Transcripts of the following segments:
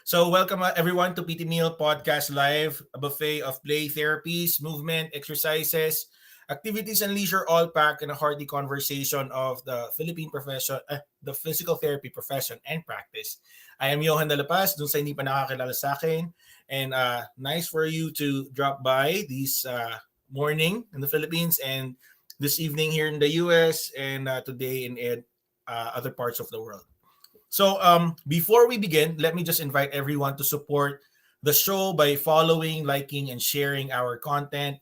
So welcome everyone to PT Meal Podcast Live, a buffet of play therapies, movement, exercises, activities, and leisure all packed in a hearty conversation of the the physical therapy profession and practice. I am Johan de la Paz, dun sa hindi pa nakakilala sa akin. And nice for you to drop by this morning in the Philippines and this evening here in the US and today in other parts of the world. So, before we begin, let me just invite everyone to support the show by following, liking, and sharing our content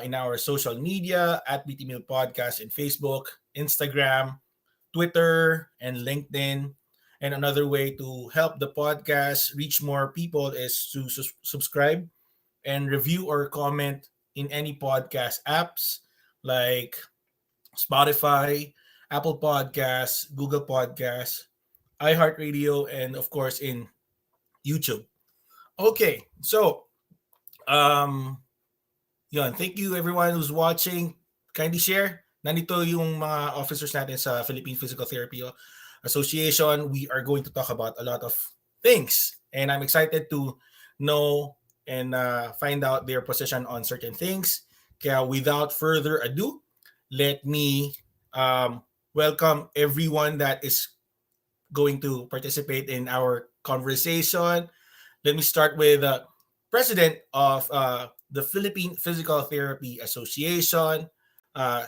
in our social media at BT Meal Podcast in Facebook, Instagram, Twitter, and LinkedIn. And another way to help the podcast reach more people is to subscribe and review or comment in any podcast apps like Spotify, Apple Podcasts, Google Podcasts, iHeartRadio, and of course in YouTube. Okay, so um, yun. Thank you everyone who's watching. Kindly share. Nandito yung mga officers natin sa Philippine Physical Therapy Association. We are going to talk about a lot of things, and I'm excited to know and find out their position on certain things. Kaya without further ado, let me welcome everyone that is going to participate in our conversation. Let me start with President of the Philippine Physical Therapy Association,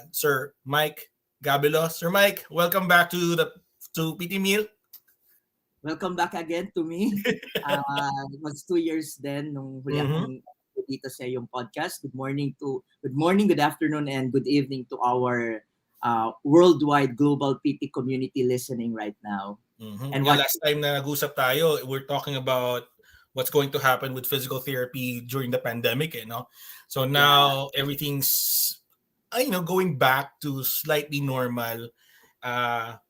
Sir Mike Gabilo. Sir Mike, welcome back to PT Meal. Welcome back again to me. It was 2 years then nung huli Mhm. akong dito sa yung podcast. Good morning, good afternoon, and good evening to our worldwide global PT community listening right now. Mhm. And Yeah, what last time na nag-usap tayo, we're talking about what's going to happen with physical therapy during the pandemic, no? So yeah, now everything's going back to slightly normal. Uh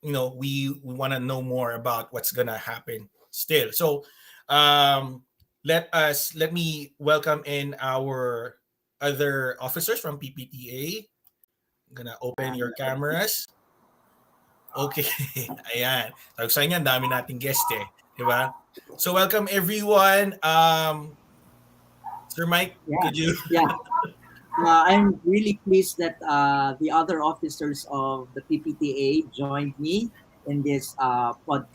we want to know more about what's gonna happen still. So um let me welcome in our other officers from PPTA. I'm gonna open your cameras. Okay. Ayan. Sabi ko sa inyo, ang dami nating guest eh. Diba? So welcome everyone. Sir Mike, yeah, could you yeah. I'm really pleased that the other officers of the PPTA joined me in this episode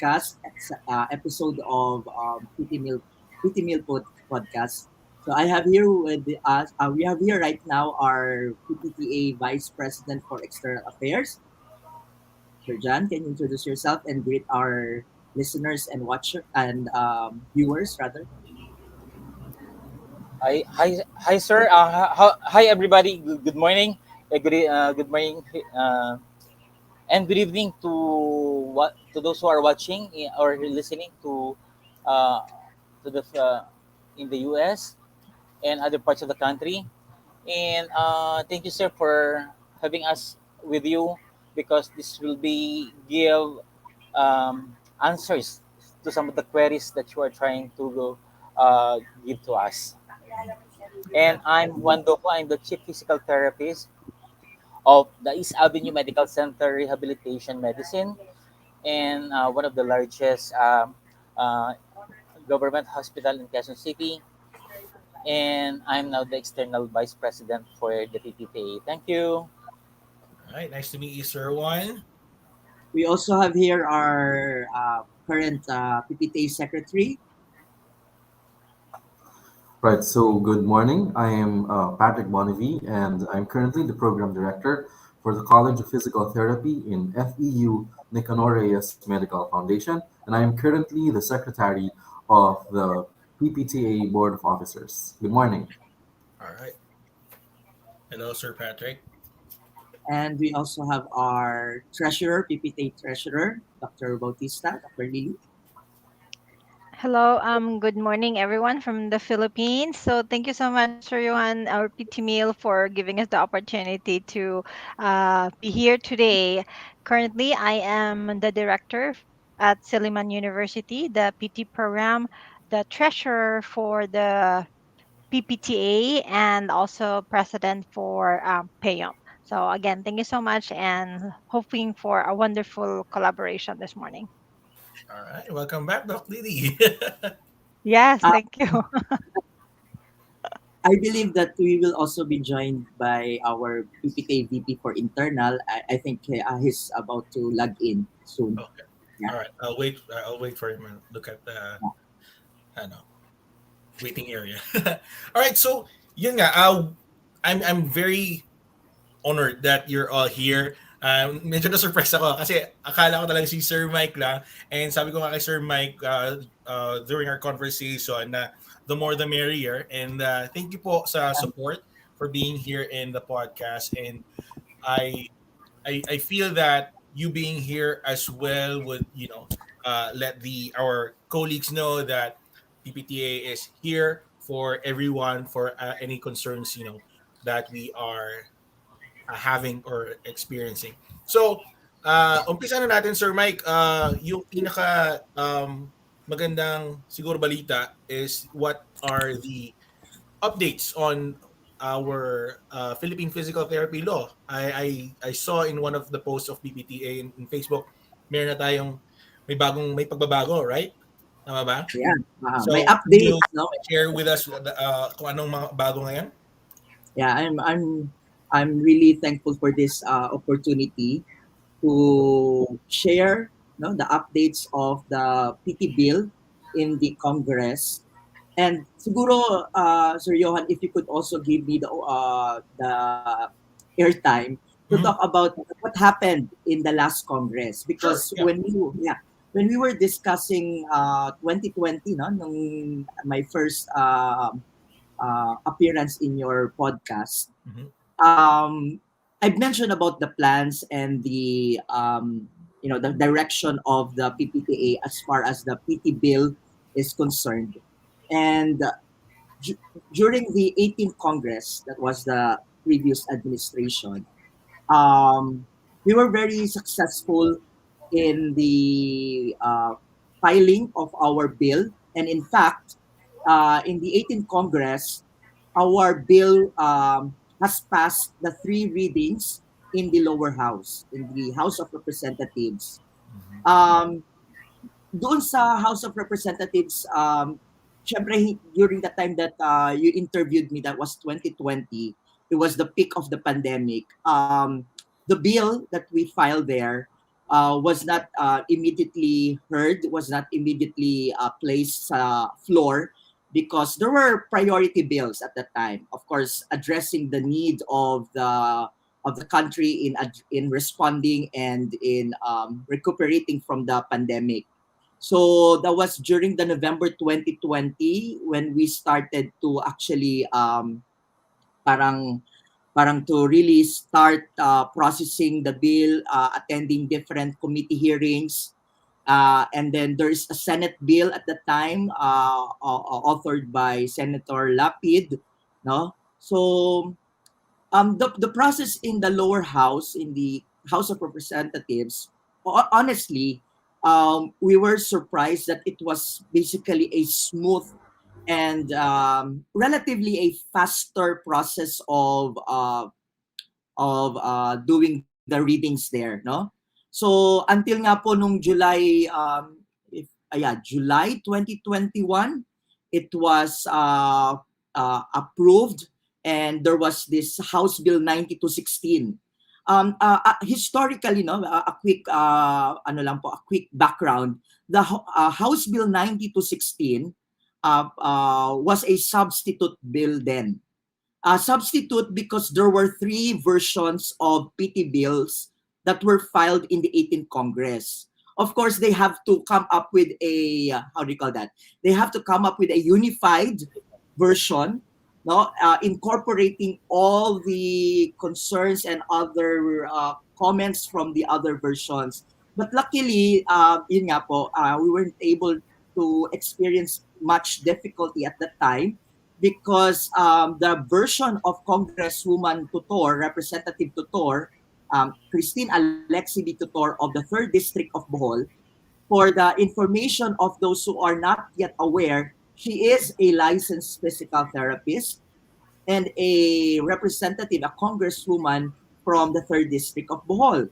of podcast. So I have here with us. We have here right now our PPTA Vice President for External Affairs, Sir John. Can you introduce yourself and greet our listeners and viewers rather? Hi, sir. Hi, everybody. Good morning. Good morning, and good evening to those who are watching or listening uh, to the in the U.S. and other parts of the country. And thank you, sir, for having us with you because this will be give answers to some of the queries that you are trying to give to us. And I'm Juan Doco. I'm the Chief Physical Therapist of the East Avenue Medical Center Rehabilitation Medicine and one of the largest uh, government hospital in Quezon City. And I'm now the External Vice President for the PPTA. Thank you. All right, nice to meet you, Sir Juan. We also have here our current PPTA Secretary. Right, so good morning. I am Patric Bonavie, and I'm currently the program director for the College of Physical Therapy in FEU Nicanor Reyes Medical Foundation, and I am currently the secretary of the PPTA Board of Officers. Good morning. All right. Hello, Sir Patrick. And we also have our treasurer, PPTA treasurer, Dr. Bautista, Dr. Lily. Hello, good morning everyone from the Philippines. So thank you so much, Sir Johan, our PT Meal, for giving us the opportunity to be here today. Currently, I am the director at Silliman University, the PT program, the treasurer for the PPTA, and also president for PAYOM. So again, thank you so much and hoping for a wonderful collaboration this morning. All right, welcome back, Doc Didi. Yes, Uh, thank you. I believe that we will also be joined by our PPTA VP for internal. I think he's about to log in soon. Okay. Yeah. All right. I'll wait for him and look at the ano, waiting area. All right. So yun nga. I'm very honored that you're all here. Medyo na-surprise ako kasi akala ko talaga si Sir Mike lang. And sabi ko nga kay Sir Mike during our conversation na the more the merrier. And thank you po sa support for being here in the podcast. And I I feel that you being here as well would let the our colleagues know that PPTA is here for everyone for any concerns that we are having or experiencing. So, umpisa na natin, Sir Mike. Yung pinaka magandang siguro balita is what are the updates on our Philippine Physical Therapy Law. I saw in one of the posts of PPTA in Facebook, meron na tayong may pagbabago, right? Tama ba? Yeah. May So, can update, you no? share with us kung anong mga bago ngayon? Yeah, I'm really thankful for this opportunity to share, no, the updates of the PT bill in the Congress. And siguro, Sir Johan, if you could also give me the airtime to talk Mhm. about what happened in the last Congress, Sure. because Yeah. when we were discussing 2020, no, nung my first appearance in your podcast, Mhm. um, I've mentioned about the plans and the the direction of the PPTA as far as the PT bill is concerned. And du- during the 18th Congress, that was the previous administration, um, we were very successful in the filing of our bill. And in fact, in the 18th Congress, our bill has passed the three readings in the lower house, in the House of Representatives. Mhm. Um, Doon sa House of Representatives, syempre, during the time that you interviewed me, that was 2020, it was the peak of the pandemic. The bill that we filed there was not immediately heard, was not immediately placed sa floor because there were priority bills at that time. Of course, addressing the need of the country in responding and in recuperating from the pandemic. So that was during the November 2020 when we started to actually parang parang to really start processing the bill, attending different committee hearings. And then there's a Senate bill at the time authored by Senator Lapid, no? So the process in the lower house, in the House of Representatives, honestly, we were surprised that it was basically a smooth and relatively a faster process of doing the readings there, no? So until nga po nung July July 2021, it was approved, and there was this House Bill 9216. Historically, no, a quick a quick background. The House Bill 9216 was a substitute bill then. Substitute because there were three versions of PT bills that were filed in the 18th Congress. Of course, they have to come up with a how do you call that? They have to come up with a unified version, no, incorporating all the concerns and other comments from the other versions. But luckily, yun nga po, we weren't able to experience much difficulty at that time because the version of Congresswoman Tutor, Representative Tutor, Christine Alexi B. Tutor of the 3rd District of Bohol, for the information of those who are not yet aware, she is a licensed physical therapist and a representative, a congresswoman from the 3rd District of Bohol.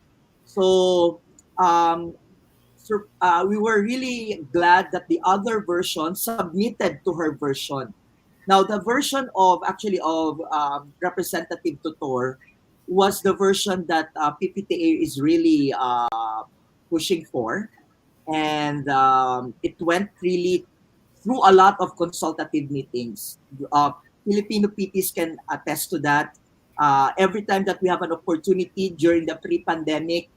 So, um, we were really glad that the other version submitted to her version. Now, the version of actually of Representative Tutor was the version that PPTA is really pushing for, and it went really through a lot of consultative meetings. Filipino PTs can attest to that. Every time that we have an opportunity during the pre-pandemic,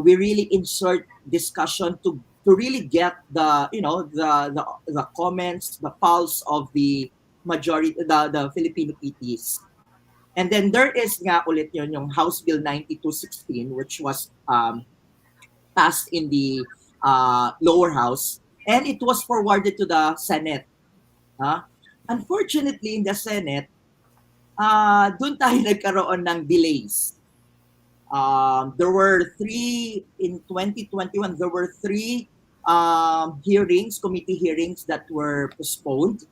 we really insert discussion to really get the the comments, the pulse of the majority, the Filipino PTs. And then there is nga ulit yun yung House Bill 9216, which was passed in the lower house, and it was forwarded to the Senate. Huh? Unfortunately, in the Senate, doon tayo nagkaroon ng delays. There were three in 2021. There were three committee hearings that were postponed,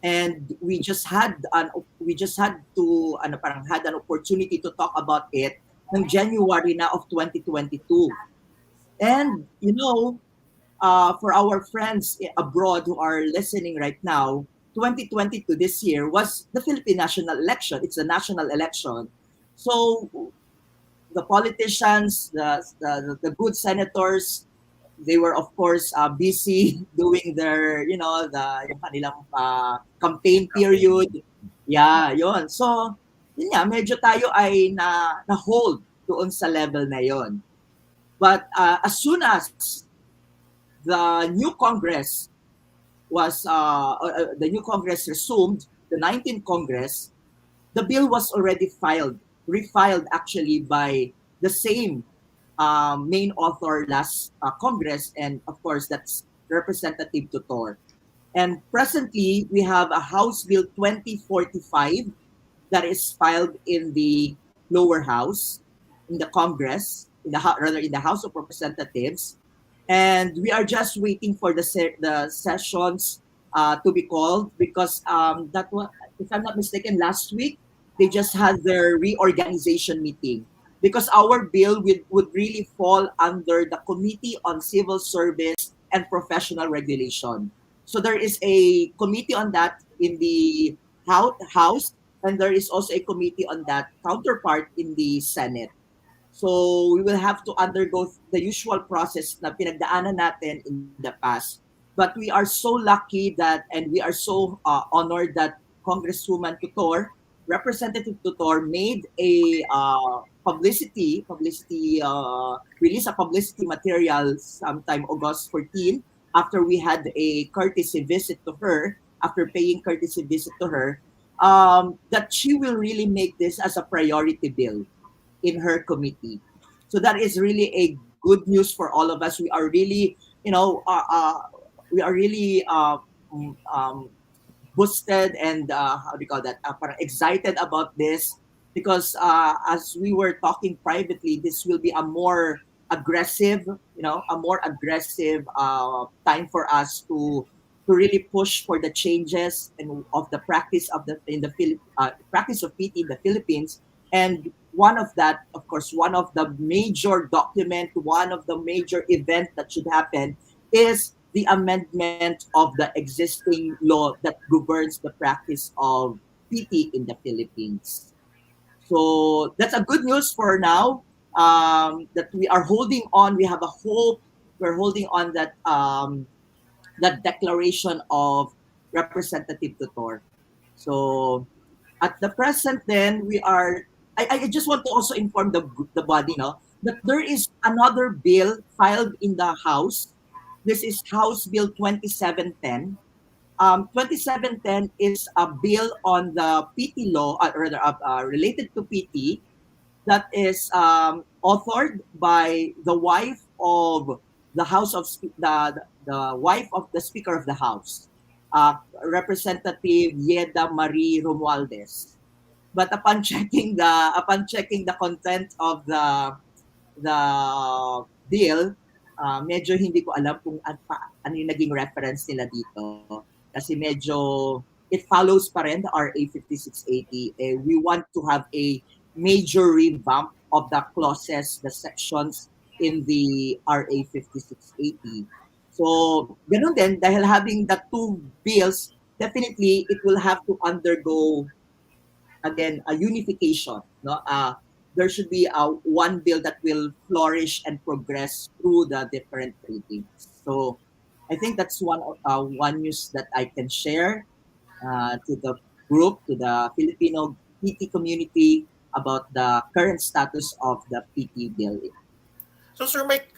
and we just had to parang had an opportunity to talk about it ng January na of 2022. And for our friends abroad who are listening right now, 2022 this year was the Philippine national election. It's a national election. So the politicians, the good senators, they were of course busy doing their, yung kanilang campaign period. Yeah, yon. So, yun nga, medyo tayo ay na-hold doon sa level na yon. But as soon as the new Congress the new Congress resumed, the 19th Congress, the bill was already refiled actually by the same main author last Congress, and of course that's Representative Tutor. And presently, we have a House Bill 2045 that is filed in the lower house, in the Congress, in the House of Representatives, and we are just waiting for the sessions to be called, because that was, if I'm not mistaken, last week they just had their reorganization meeting, because our bill would really fall under the Committee on Civil Service and Professional Regulation. So there is a committee on that in the House, and there is also a committee on that counterpart in the Senate. So we will have to undergo the usual process na pinagdaanan natin in the past. But we are so lucky that, and we are so honored that Congresswoman Tutor, Representative Tutor, made a release a publicity material sometime August 14, after we had a courtesy visit to her, after paying courtesy visit to her, that she will really make this as a priority bill in her committee. So that is really a good news for all of us. We are really, we are really boosted and how do you call that? Parang excited about this, because as we were talking privately, this will be a more aggressive, time for us to really push for the changes and of the practice of practice of PT in the Philippines. And one of that, of course, one of the major document, one of the major event that should happen is the amendment of the existing law that governs the practice of PT in the Philippines. So that's a good news for now, that we are holding on. We have a hope. We're holding on that declaration of Representative Tutor. So at the present, then we are. I just want to also inform the body, that there is another bill filed in the House. This is House Bill 2710. 2710 is a bill on the PT law, related to PT, that is authored by the wife of the the wife of the Speaker of the House, Representative Yeda Marie Romualdez. But upon checking the content of the bill, medyo hindi ko alam kung ano yung naging reference nila dito, kasi medyo it follows pa rin the RA 5680. We want to have a major revamp of the clauses, the sections in the RA 5680. So, ganun din, dahil having the two bills, definitely it will have to undergo, again, a unification. No? There should be one bill that will flourish and progress through the different readings. So, I think that's one news that I can share to the group, to the Filipino PT community about the current status of the PT bill. So Sir Mike,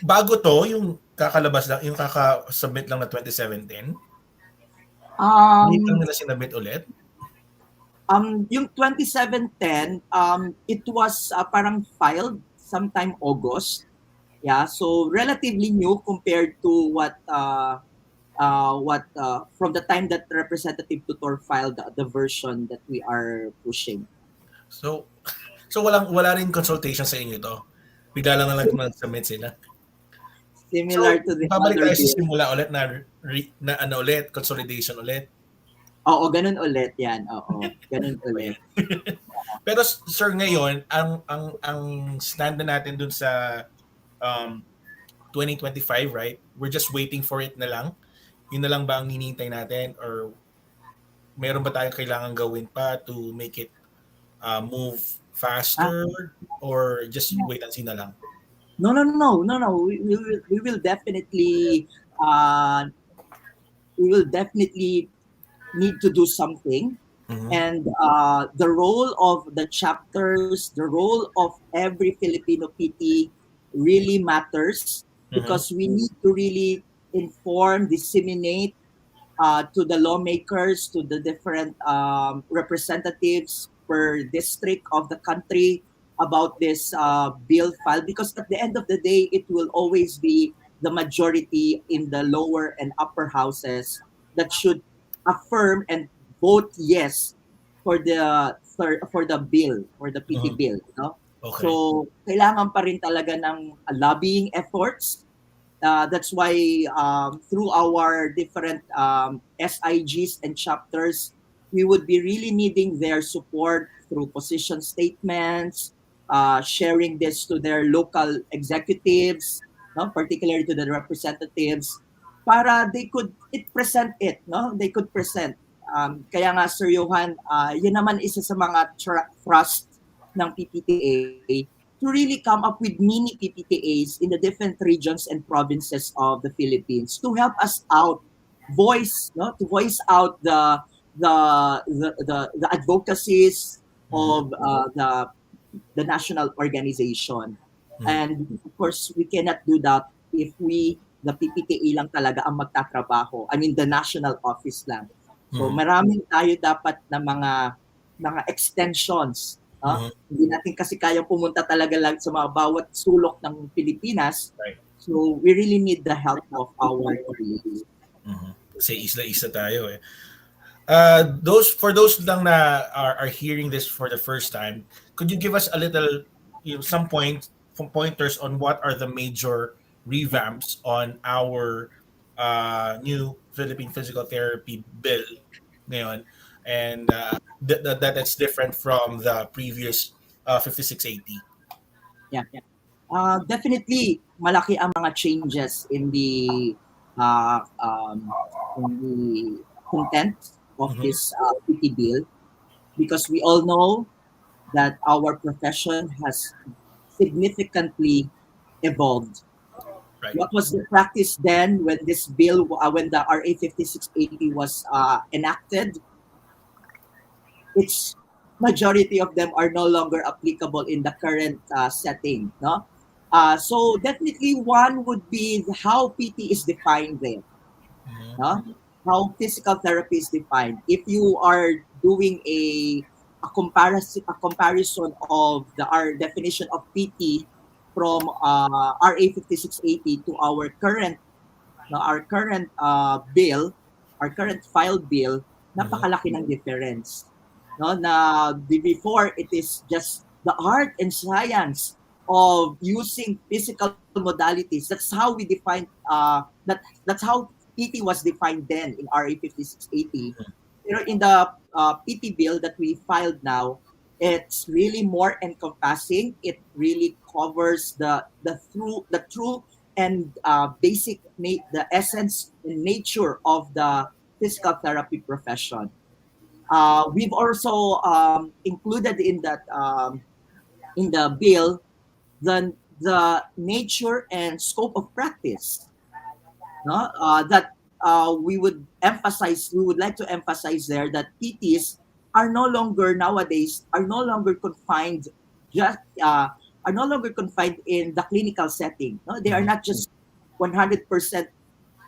bago to, yung kakalabas lang, yung kaka-submit lang na 2017, hindi lang Um, nila sinabit ulit? yung 2710, it was parang filed sometime August. Yeah, so relatively new compared to from the time that Representative Tutor filed the version that we are pushing. So, wala rin consultation sa inyo to. Bigla lang na lang mag-submit sila. Similar So, to the babalik other tayo sa bill. simula ulit na ano ulit, consolidation ulit. Oo, ganun ulit yan. Oo, ganun ulit. Pero sir, ngayon, ang stand na natin dun sa um, 2025, right? We're just waiting for it na lang. Yun na lang ba ang hinihintay natin, or meron ba tayong kailangan gawin pa to make it move Ah, faster, or just wait and see na lang? no. We will definitely uh, we will definitely need to do something. Mhm. And the role of the chapters, the role of every Filipino PT really matters, Mhm. because we need to really inform, disseminate to the lawmakers, to the different representatives per district of the country about this bill file, because at the end of the day, it will always be the majority in the lower and upper houses that should affirm and vote yes for the bill, for the PT Mhm. bill, no? Okay. So kailangan pa rin talaga ng lobbying efforts. That's why through our different SIGs and chapters, we would be really needing their support through position statements, sharing this to their local executives, no, particularly to the representatives, para they could present it, no, they could present. Kaya nga Sir Johan, yun naman isa sa mga thrust ng PPTA, to really come up with mini PPTAs in the different regions and provinces of the Philippines to help us out, to voice out the advocacies Mhm. of the national organization. Mhm. And of course, we cannot do that if the PPTA lang talaga ang magtatrabaho. I mean, the national office lang. So Mhm. maraming tayo dapat na mga extensions. Mhm. Hindi natin kasi kayang pumunta talaga lang sa mga bawat sulok ng Pilipinas. Right. So we really need the help of our colleagues. Mhm. Kasi isla-isla tayo eh. Those lang na are hearing this for the first time, could you give us a little, some pointers on what are the major revamps on our new Philippine Physical Therapy Bill ngayon, and that's different from the previous 5680? Yeah. Definitely, malaki ang mga changes uh, um, in the content of Mhm. this PT bill, because we all know that our profession has significantly evolved. Right. What was the practice then when this bill, when the RA 5680 was enacted? Its majority of them are no longer applicable in the current setting. No, so definitely one would be how PT is defined there. Mhm. No, how physical therapy is defined. If you are doing a comparison of the our definition of PT from RA 5680 to our current bill, our current filed bill, Mhm. napakalaki ng difference. No, na before it is just the art and science of using physical modalities. That's how we define that's how PT was defined then in RA 5680. Pero in the PT bill that we filed now, It's really more encompassing. It really covers the true and the essence and nature of the physical therapy profession. We've also included in the bill the nature and scope of practice, no? That we would like to emphasize there that PTs are no longer confined just are no longer confined in the clinical setting. No, they are Mhm. not just 100%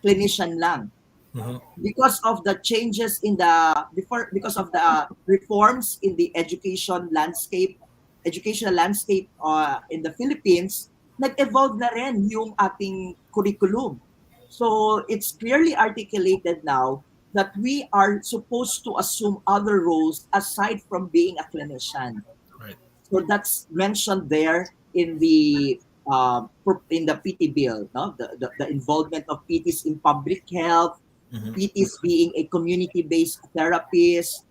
clinician lang, Mhm. because of the changes because of the reforms in the educational landscape in the Philippines. Nag-evolve na rin yung ating curriculum. So it's clearly articulated now that we are supposed to assume other roles aside from being a clinician. Right. So that's mentioned there in the PT bill, no? The involvement of PTs in public health, Mhm. PTs being a community-based therapist,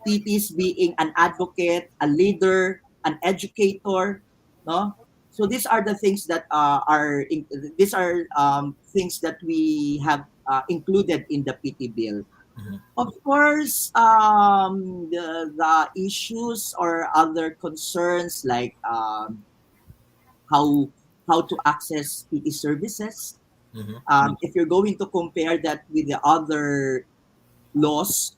PTs being an advocate, a leader, an educator, no? So these are the things that these are things that we have included in the PT bill. Mhm. Of course, the issues or other concerns like how how to access PT services. Mhm. If you're going to compare that with the other laws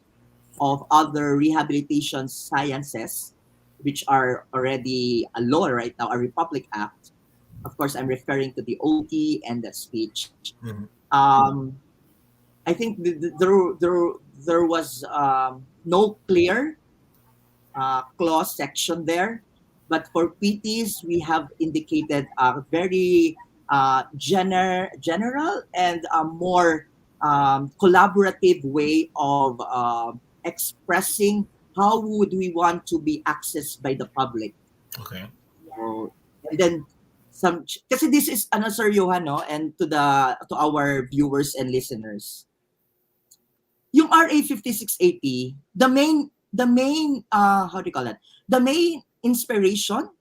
of other rehabilitation sciences, which are already a law right now, a Republic Act. Of course, I'm referring to the OT and the speech. Mhm. Um, I think there was no clear clause section there. But for PTs, we have indicated a very general and a more collaborative way of expressing how would we want to be accessed by the public. Okay. So, and then some, kasi this is ano Sir Johan, no, and to our viewers and listeners, yung RA 5680, the main how do you call that? The main inspiration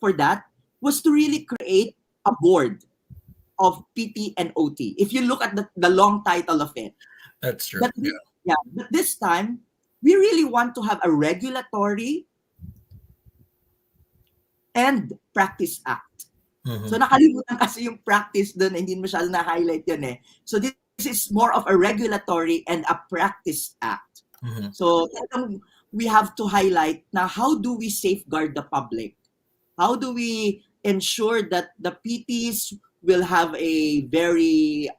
for that was to really create a board of PT and OT. If you look at the long title of it. That's true. But this, yeah, but this time we really want to have a regulatory and practice act. So Mhm. nakalimutan kasi yung practice doon, hindi masyado na-highlight yun eh. So this is more of a regulatory and a practice act. Mhm. So we have to highlight now, how do we safeguard the public? How do we ensure that the PTs will have a very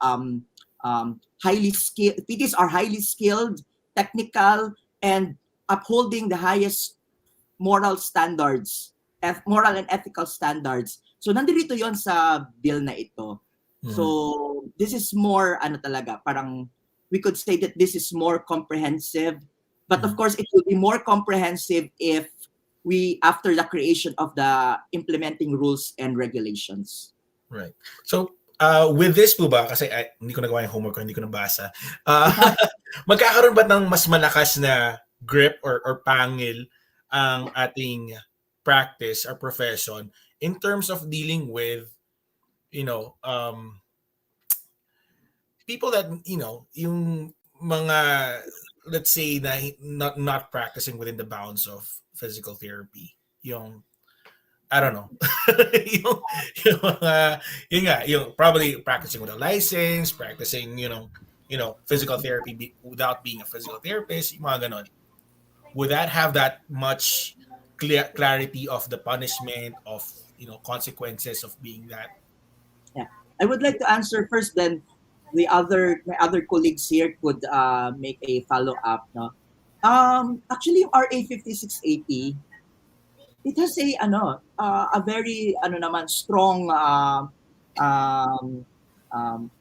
highly skilled, PTs are highly skilled, technical, and upholding the highest moral standards, moral and ethical standards. So nandito 'yon sa bill na ito. Mhm. So this is more ano talaga, parang we could say that this is more comprehensive, but of Mhm. course it will be more comprehensive if we after the creation of the implementing rules and regulations. Right. So, with this po ba, kasi hindi ko nagawa yung homework ko, hindi ko nabasa, uh, magkakaroon ba ng mas malakas na grip or pangil ang ating practice or profession in terms of dealing with, you know, people that, yung mga, let's say, na not practicing within the bounds of physical therapy. Yung I don't know. yung yun nga, yung probably practicing with a license, practicing, physical therapy without being a physical therapist, yung mga ganon. Would that have that much clarity of the punishment of, consequences of being that? Yeah. I would like to answer first, then my other colleagues here could make a follow up, no. Actually yung RA 5680, it has a very naman strong um, um,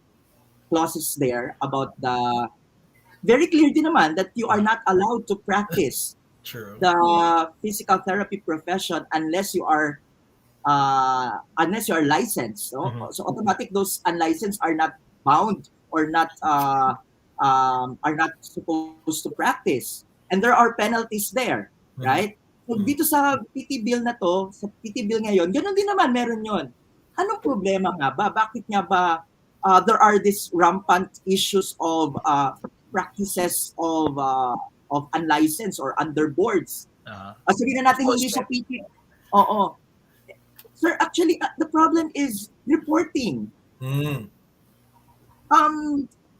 clauses there about the very clear din naman that you are not allowed to practice True. the physical therapy profession unless you are licensed. So, Mm-hmm. so automatic those unlicensed are not bound or are not supposed to practice, and there are penalties there, Mm-hmm. right? So dito sa PT bill na to, sa PT bill ngayon, ganoon din naman meron 'yon. Anong problema nga ba? Bakit nga ba there are these rampant issues of practices of unlicensed or underboards? Sabihin na natin hindi sa PT. Oo. Sir, actually, the problem is reporting.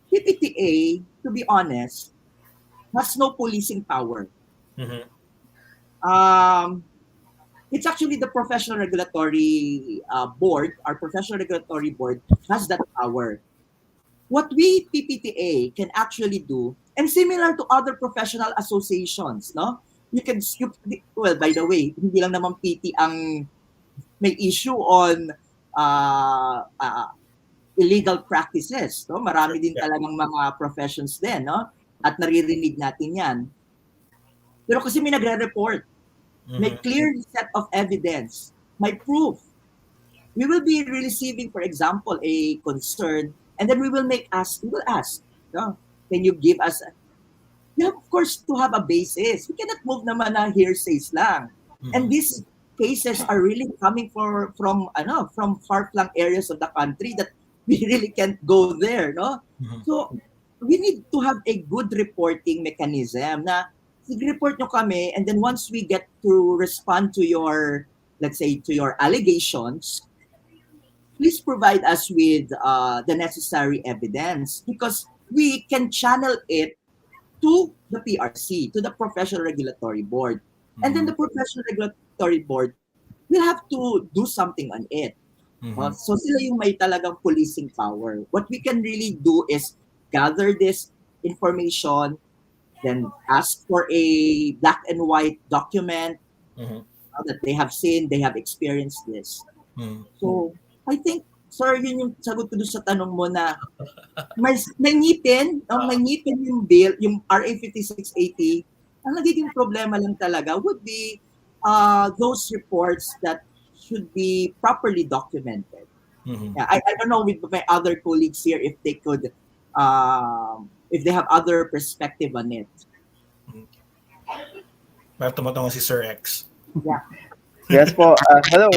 PPTA, to be honest, has no policing power. It's actually the professional regulatory board. Our professional regulatory board has that power. What we PPTA can actually do, and similar to other professional associations, no? Well, by the way, hindi lang naman PT ang may issue on illegal practices, no? Marami din talagang mga professions din, no? At naririnig natin 'yan. Pero kasi may nagre-report. May clear set of evidence, may proof. We will be receiving, for example, a concern, and then we will ask, no? Can you give us, you have, of course, to have a basis. We cannot move naman na hearsays lang. And these cases are really coming from far-flung areas of the country that we really can't go there, no? So, we need to have a good reporting mechanism na report nyo kami, and then once we get to respond to your, let's say, to your allegations, please provide us with the necessary evidence, because we can channel it to the PRC, to the Professional Regulatory Board. And then the Professional Regulatory Board will have to do something on it. So sila yung may talagang policing power. What we can really do is gather this information, then ask for a black and white document that they have seen, they have experienced this. So, I think, sir, yun yung sagot ko doon sa tanong mo na may ngipin yung bill, yung RA 5680, ang nagiging problema lang talaga would be those reports that should be properly documented. Yeah, I don't know with my other colleagues here if they could if they have other perspective on it. Tumatango si Sir X. Yeah. Yes po. Hello.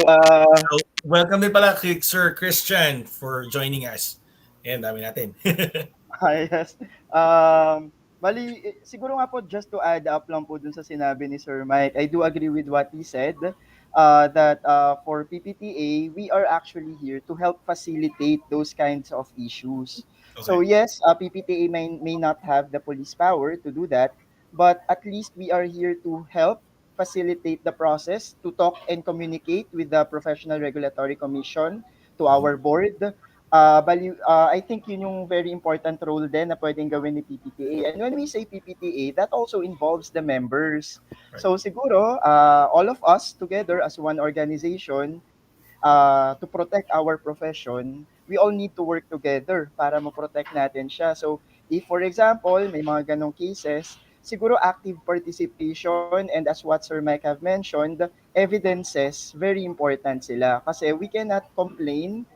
Welcome din pala kay Sir Christian for joining us. Ayan, dami natin. Yes. Bali, siguro nga po just to add up lang po dun sa sinabi ni Sir Mike, I do agree with what he said that for PPTA, we are actually here to help facilitate those kinds of issues. Okay. So yes, PPTA may not have the police power to do that, but at least we are here to help facilitate the process, to talk and communicate with the Professional Regulatory Commission, to our board. I think yun yung very important role din na pwedeng gawin ni PPTA. And when we say PPTA, that also involves the members. Right. So siguro, all of us together as one organization, to protect our profession, we all need to work together para ma-protect natin siya. So if, for example, may mga ganong cases, siguro active participation, and as what Sir Mike have mentioned, evidences, very important sila. Kasi we cannot complain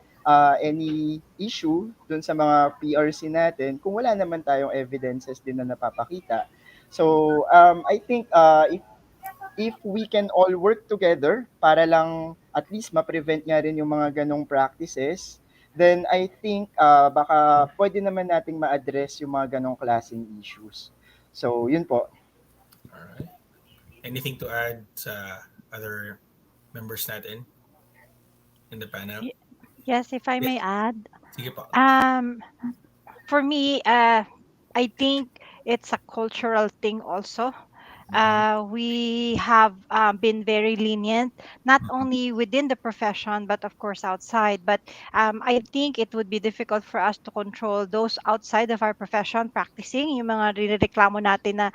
any issue dun sa mga PRC natin kung wala naman tayong evidences din na napapakita. So I think if we can all work together para lang at least ma-prevent nga rin yung mga ganong practices, then I think baka pwede naman nating ma-address yung mga ganong klaseng issues. So, yun po. Alright. Anything to add sa other members natin in the panel? Yes, if I may add. Sige po. For me, I think it's a cultural thing also. We have been very lenient, not only within the profession, but of course outside. But I think it would be difficult for us to control those outside of our profession practicing. Yung mga rireklamo natin na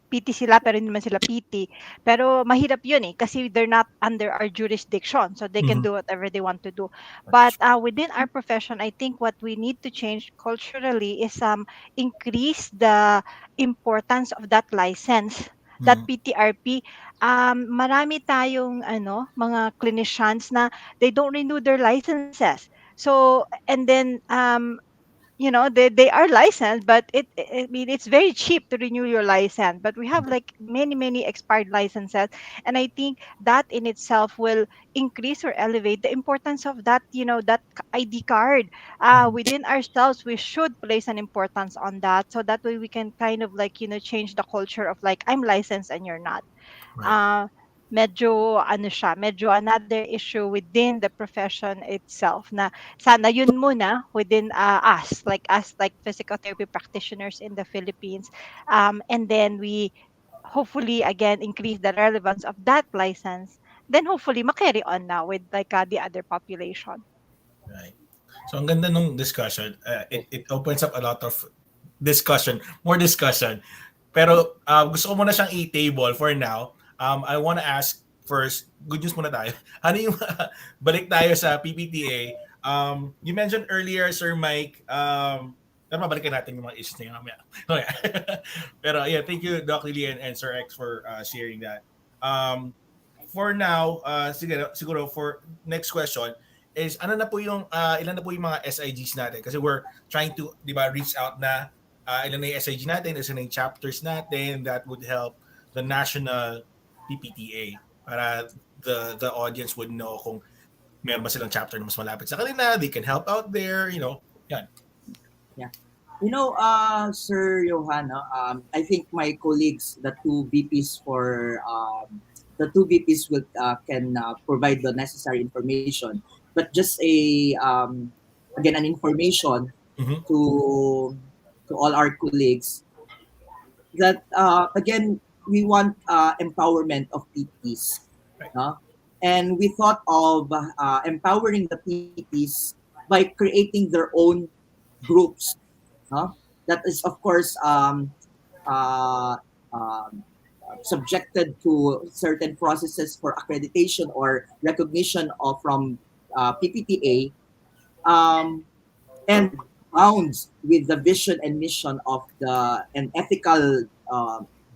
PT sila pero hindi naman sila PT. Pero mahirap yun kasi they're not under our jurisdiction. So they can do whatever they want to do. But within our profession, I think what we need to change culturally is increase the importance of that license, that PTRP. Marami tayong mga clinicians na they don't renew their licenses. So, and then they are licensed, but I mean, it's very cheap to renew your license, but we have like many expired licenses. And I think that in itself will increase or elevate the importance of that, that ID card. Within ourselves, we should place an importance on that, so that way we can kind of like, change the culture of like, I'm licensed and you're not. Right. Medyo another issue within the profession itself, na sana yun muna within us like physical therapy practitioners in the Philippines. And then we hopefully again increase the relevance of that license, then hopefully makarry on now with like the other population. Right. So ang ganda nung discussion. It opens up a lot of discussion, more discussion. Pero gusto ko muna siyang i-table for now. I want to ask first, good news muna tayo. Ano yung balik tayo sa PPTA? You mentioned earlier, Sir Mike, pero mabalikan natin yung mga issues na yun mamaya. Okay. Pero yeah, thank you, Doc Lily and Sir X for sharing that. For now, siguro for next question is ano na po yung ilan na po yung mga SIGs natin kasi we're trying to 'di ba reach out na ilan na yung SIG natin, ilan na yung chapters natin that would help the national PPTA para the audience would know kung meron ba silang chapter na mas malapit sa kanila, they can help out there, yan. Yeah. Sir Johan, I think my colleagues, the two VPs will can provide the necessary information. But just again an information Mhm. to all our colleagues that again we want empowerment of PTs, Right. no? And we thought of empowering the PTs by creating their own groups, no? That is of course uh, um, subjected to certain processes for accreditation or recognition of from PPTA, and bounds with the vision and mission of the and ethical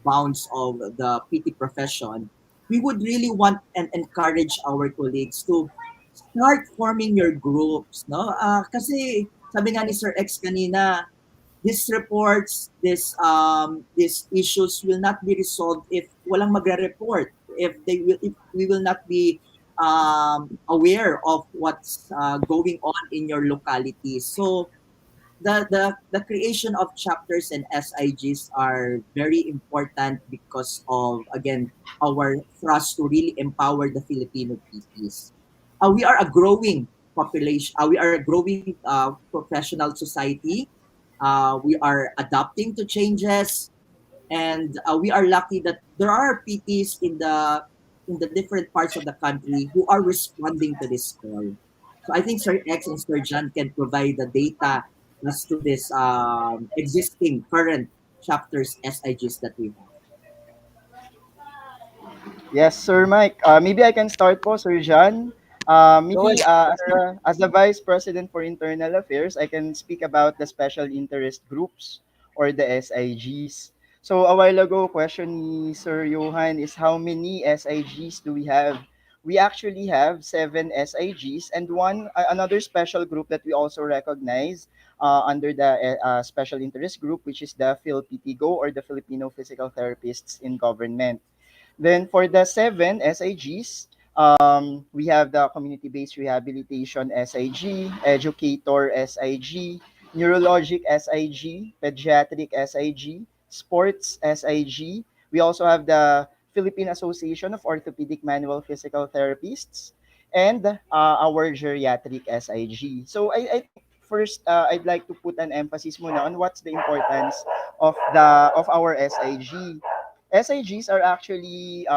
bounds of the PT profession. We would really want and encourage our colleagues to start forming your groups, no? Kasi sabi nga ni Sir X kanina, these reports, these issues will not be resolved if walang magre-report, if we will not be aware of what's going on in your locality. So the creation of chapters and SIGs are very important because of again our thrust to really empower the Filipino PTs. We are a growing population. We are a growing professional society. We are adapting to changes, and we are lucky that there are PTs in the different parts of the country who are responding to this call. So I think Sir X and Sir John can provide the data as to this existing current chapters SIGs that we have. Yes, Sir Mike. Maybe I can start po, Sir John. Go Maybe ahead. as the Vice President for Internal Affairs, I can speak about the special interest groups or the SIGs. So a while ago, question ni Sir Johan is how many SIGs do we have? We actually have 7 SIGs and another special group that we also recognize under the special interest group, which is the PhilPTGO or the Filipino Physical Therapists in Government. Then for the 7 SIGs, we have the community-based rehabilitation SIG, educator SIG, neurologic SIG, pediatric SIG, sports SIG. We also have the Philippine Association of Orthopedic Manual Physical Therapists and our geriatric SIG. So I think first I'd like to put an emphasis muna on what's the importance of our SIG. SIGs are actually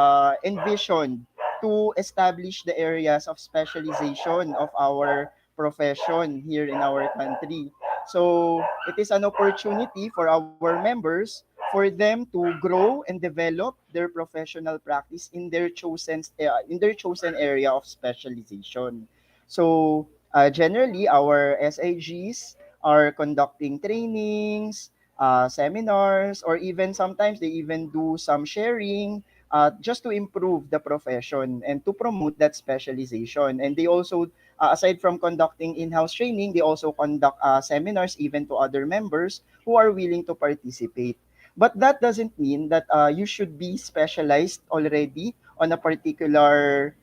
envisioned to establish the areas of specialization of our profession here in our country. So it is an opportunity for our members for them to grow and develop their professional practice in their chosen area of specialization. So generally, our SIGs are conducting trainings, seminars, or even sometimes they even do some sharing just to improve the profession and to promote that specialization. And they also aside from conducting in-house training, they also conduct seminars even to other members who are willing to participate. But that doesn't mean that you should be specialized already on a particular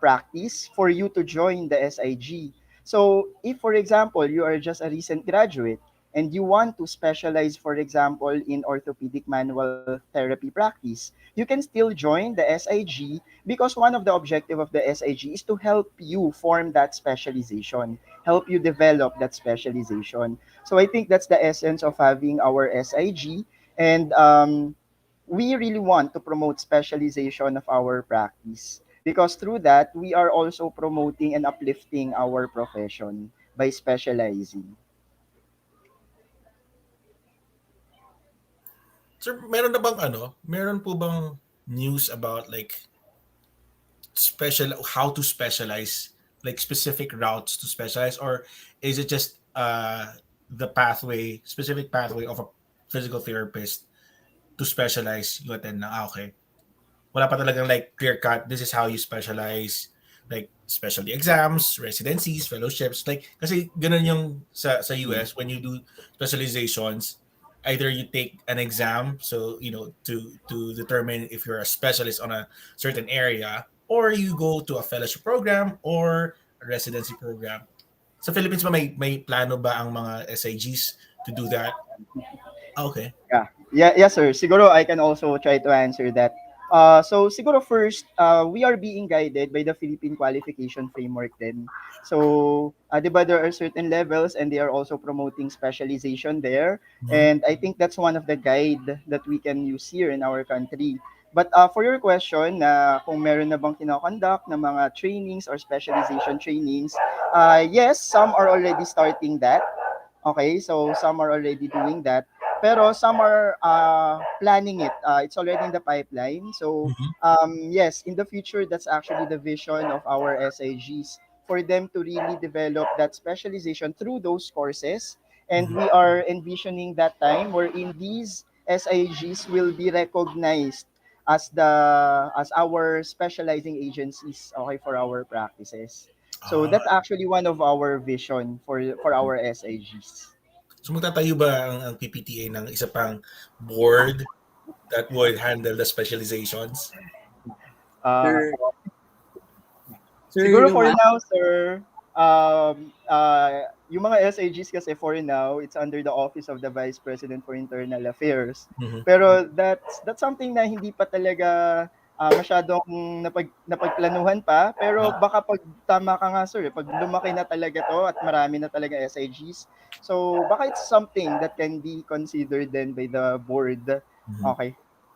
practice for you to join the SIG. So if, for example, you are just a recent graduate and you want to specialize, for example, in orthopedic manual therapy practice, you can still join the SIG because one of the objective of the SIG is to help you form that specialization, help you develop that specialization. So I think that's the essence of having our SIG. And we really want to promote specialization of our practice because through that, we are also promoting and uplifting our profession by specializing. Sir, meron na bang ano? Meron po bang news about like special how to specialize, like specific routes to specialize, or is it just the pathway, specific pathway of a physical therapist to specialize yung attend na okay. Wala pa talagang like clear cut, this is how you specialize, like specialty exams, residencies, fellowships, like kasi ganun yung sa US when you do specializations, either you take an exam, so you know, to determine if you're a specialist on a certain area, or you go to a fellowship program or a residency program. Sa Philippines ba may plano ba ang mga SIGs to do that? Okay. Yes, sir. Siguro I can also try to answer that. So siguro first, we are being guided by the Philippine Qualification Framework then. So, 'di ba there are certain levels and they are also promoting specialization there. Mhm. And I think that's one of the guide that we can use here in our country. But for your question na kung meron na bang kinoconduct na mga trainings or specialization trainings, yes, some are already starting that. Okay, so some are already doing that. Pero some are planning it. It's already in the pipeline. So Mhm. yes, in the future, that's actually the vision of our SIGs for them to really develop that specialization through those courses. And Mhm. we are envisioning that time wherein these SIGs will be recognized as our specializing agencies, okay, for our practices. So Ah, that's actually one of our vision for our SIGs. so magtatayo ba ang PPTA ng isa pang board that would handle the specializations? Uh, Sir, Sir Siguro for Johan, now, sir, yung mga SAGs kasi for now, it's under the Office of the Vice President for Internal Affairs. Mhm. Pero that's something na hindi pa talaga masyadong napagplanuhan pa. Pero Ah, baka pag tama ka nga, sir, pag lumaki na talaga to at marami na talaga SAGs, so baka it's something that can be considered then by the board. mhm. Okay.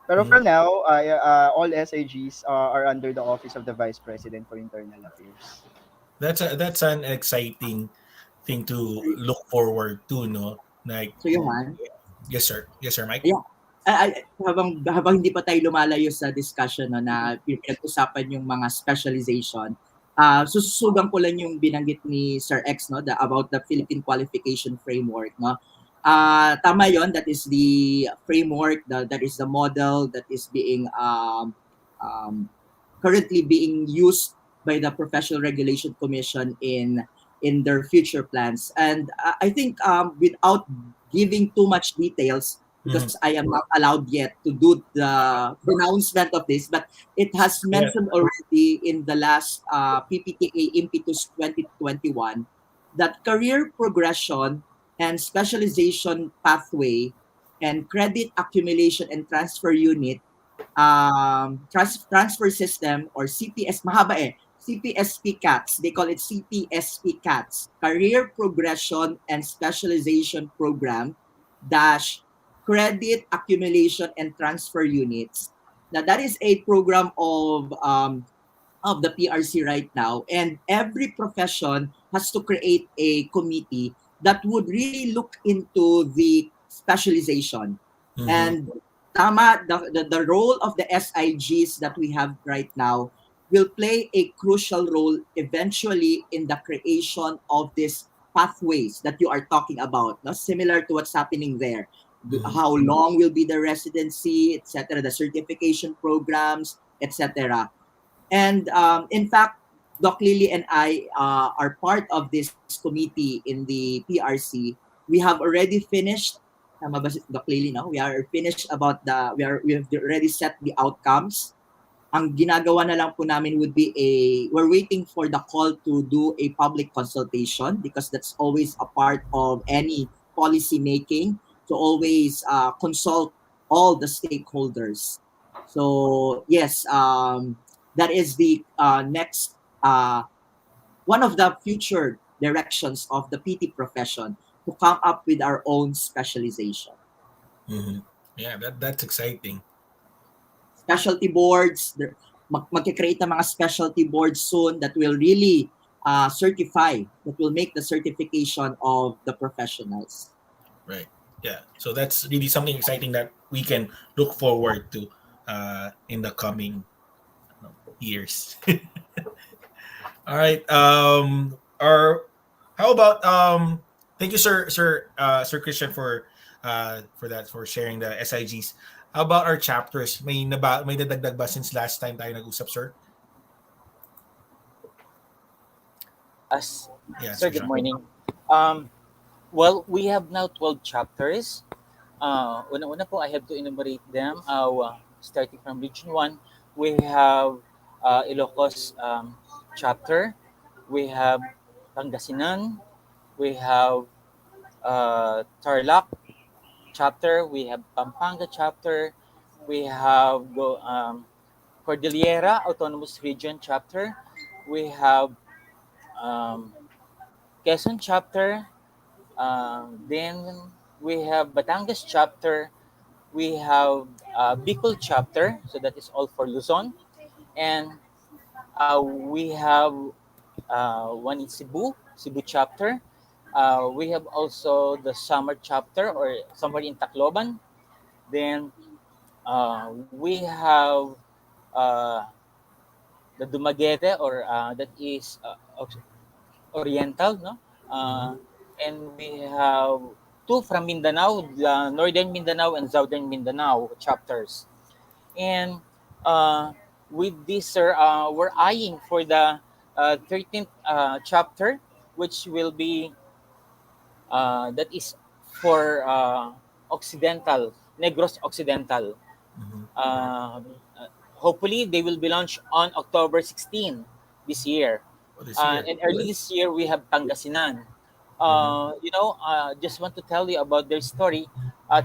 Pero Mhm. for now, all SAGs are under the Office of the Vice President for Internal Affairs. That's an exciting thing to look forward to, no? Like, Sir Johan, yes sir. Yes sir, Mike. yeah. Habang hindi pa tayo lumalayo sa discussion no, na pinag-usapan yung mga specialization, sususugan ko lang yung binanggit ni Sir X no, about the Philippine Qualification Framework. No? Tama yon, that is the framework, that is the model that is being um, currently being used by the Professional Regulation Commission in their future plans. And I think without giving too much details, Mhm. because I am not allowed yet to do the pronouncement of this, but it has Yes. mentioned already in the last PPTA Impetus 2021 that career progression and specialization pathway and credit accumulation and transfer unit transfer system or CPS, mahaba eh, CPSP CATS. They call it CPSP CATS, Career Progression and Specialization Program dash Credit Accumulation and Transfer Units. Now that is a program of the PRC right now, and every profession has to create a committee that would really look into the specialization. Mhm. And tama, the role of the SIGs that we have right now will play a crucial role eventually in the creation of these pathways that you are talking about, no? Similar to what's happening there. Mhm. How long will be the residency, etc., the certification programs, etc. And in fact, Doc Lily and I are part of this committee in the PRC. We have already finished. Tama ba si Doc Lily? No, we are finished about we have already set the outcomes. Ang ginagawa na lang po namin would be we're waiting for the call to do a public consultation because that's always a part of any policy making, to always consult all the stakeholders. So yes, that is the next one of the future directions of the PT profession, to come up with our own specialization. Mm-hmm. Yeah, that's exciting. Specialty boards, magkikreate ng mga specialty boards soon that will really certify, that will make the certification of the professionals. Right. Yeah. So that's really something exciting that we can look forward to in the coming years. All right. Or how about thank you, Sir Christian, for that, for sharing the SIGs. How about our chapters? May dadagdag ba since last time tayo nag-usap, sir? As Yeah, Sir, Sir good John. morning. Um, well, we have now 12 chapters. Una-una po, I have to enumerate them. Starting from Region 1, we have Ilocos chapter, we have Pangasinan, we have Tarlac chapter, we have Pampanga chapter, we have Cordillera Autonomous Region chapter, we have um, Quezon chapter, then we have Batangas chapter, we have Bicol chapter, so that is all for Luzon, and we have one in Cebu chapter. We have also the Summer chapter, or somewhere in Tacloban. Then we have uh, the Dumaguete, or that is Oriental, no? Mm-hmm. And we have two from Mindanao, the Northern Mindanao and Southern Mindanao chapters. And uh, with this, sir, we're eyeing for the 13th chapter, which will be that is for Occidental, Negros Occidental. Mm-hmm. Uh, Hopefully, they will be launched on October 16 this year. Oh, this year. And early this year, we have Pangasinan. Mm-hmm. Just want to tell you about their story.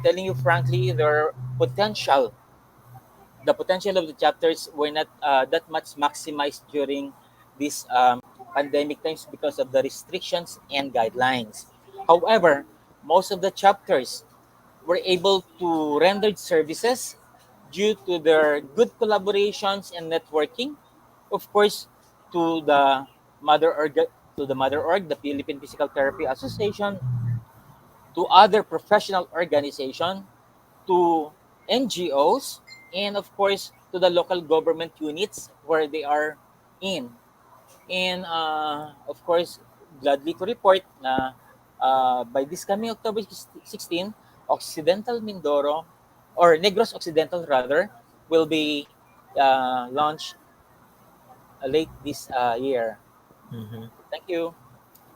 Telling you frankly, their potential, the potential of the chapters were not that much maximized during these pandemic times because of the restrictions and guidelines. However, most of the chapters were able to render services due to their good collaborations and networking, of course, to the mother org, the Philippine Physical Therapy Association, to other professional organizations, to NGOs, and of course to the local government units where they are in. And of course, gladly to report na by this coming October 16, Occidental Mindoro, or Negros Occidental rather, will be launched late this year. Mm-hmm. Thank you.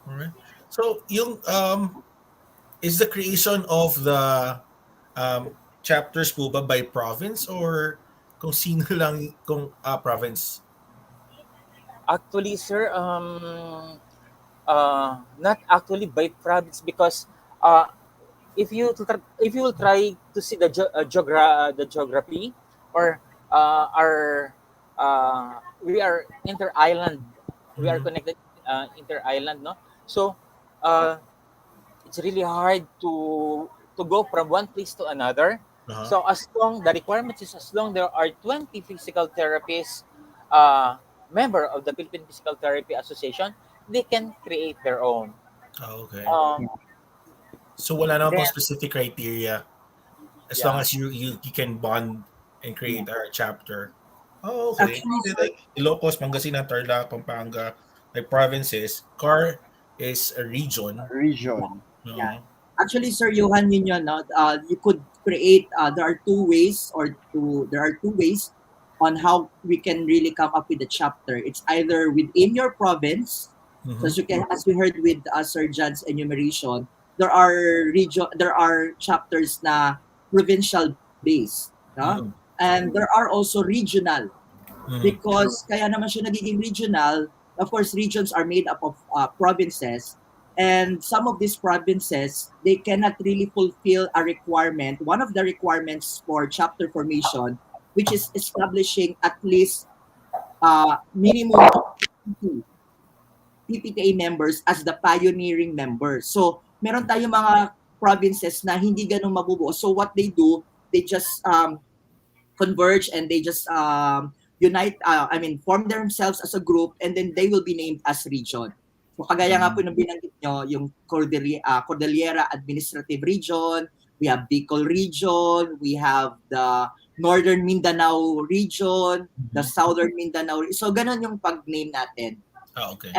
All right. So yung is the creation of the chapters po ba by province, or kung sino lang kung province? Actually, sir, not actually by province, because uh, if you will try to see the geography, or our we are inter island, we are Mm-hmm. connected inter island, no? So uh, it's really hard to go from one place to another. Uh-huh. So as long the requirement is, as long there are 20 physical therapists, uh, member of the Philippine Physical Therapy Association, they can create their own. Oh, okay. Um, So wala naman pong then specific criteria as long yeah, as you can bond and Yeah. create a chapter. Oh, okay. Actually, Kasi sir, like Ilocos, Pangasinan, Tarlac, Pampanga, like provinces. CAR is a region. yeah, Region. yeah. Uh, Actually, Sir Johan, yun yun, no? You could create. There are two ways, there are two ways on how we can really come up with a chapter. It's either within your province, so Mhm. as we heard with Sir John's enumeration, there are chapters na provincial based, no? Mhm. And there are also regional, Mhm. because kaya naman siya nagiging regional. Of course, regions are made up of provinces, and some of these provinces, they cannot really fulfill a requirement. One of the requirements for chapter formation, which is establishing at least minimum of 20 PPTA members as the pioneering members. So, meron tayong mga provinces na hindi ganun mabubuo. So, what they do, they just converge, and they just unite, form themselves as a group, and then they will be named as region. So kagaya nga po ng binanggit nyo, yung Cordillera Administrative Region, we have Bicol Region, we have the Northern Mindanao Region, the Mhm. Southern Mindanao. So ganun yung pag-name natin. Okay.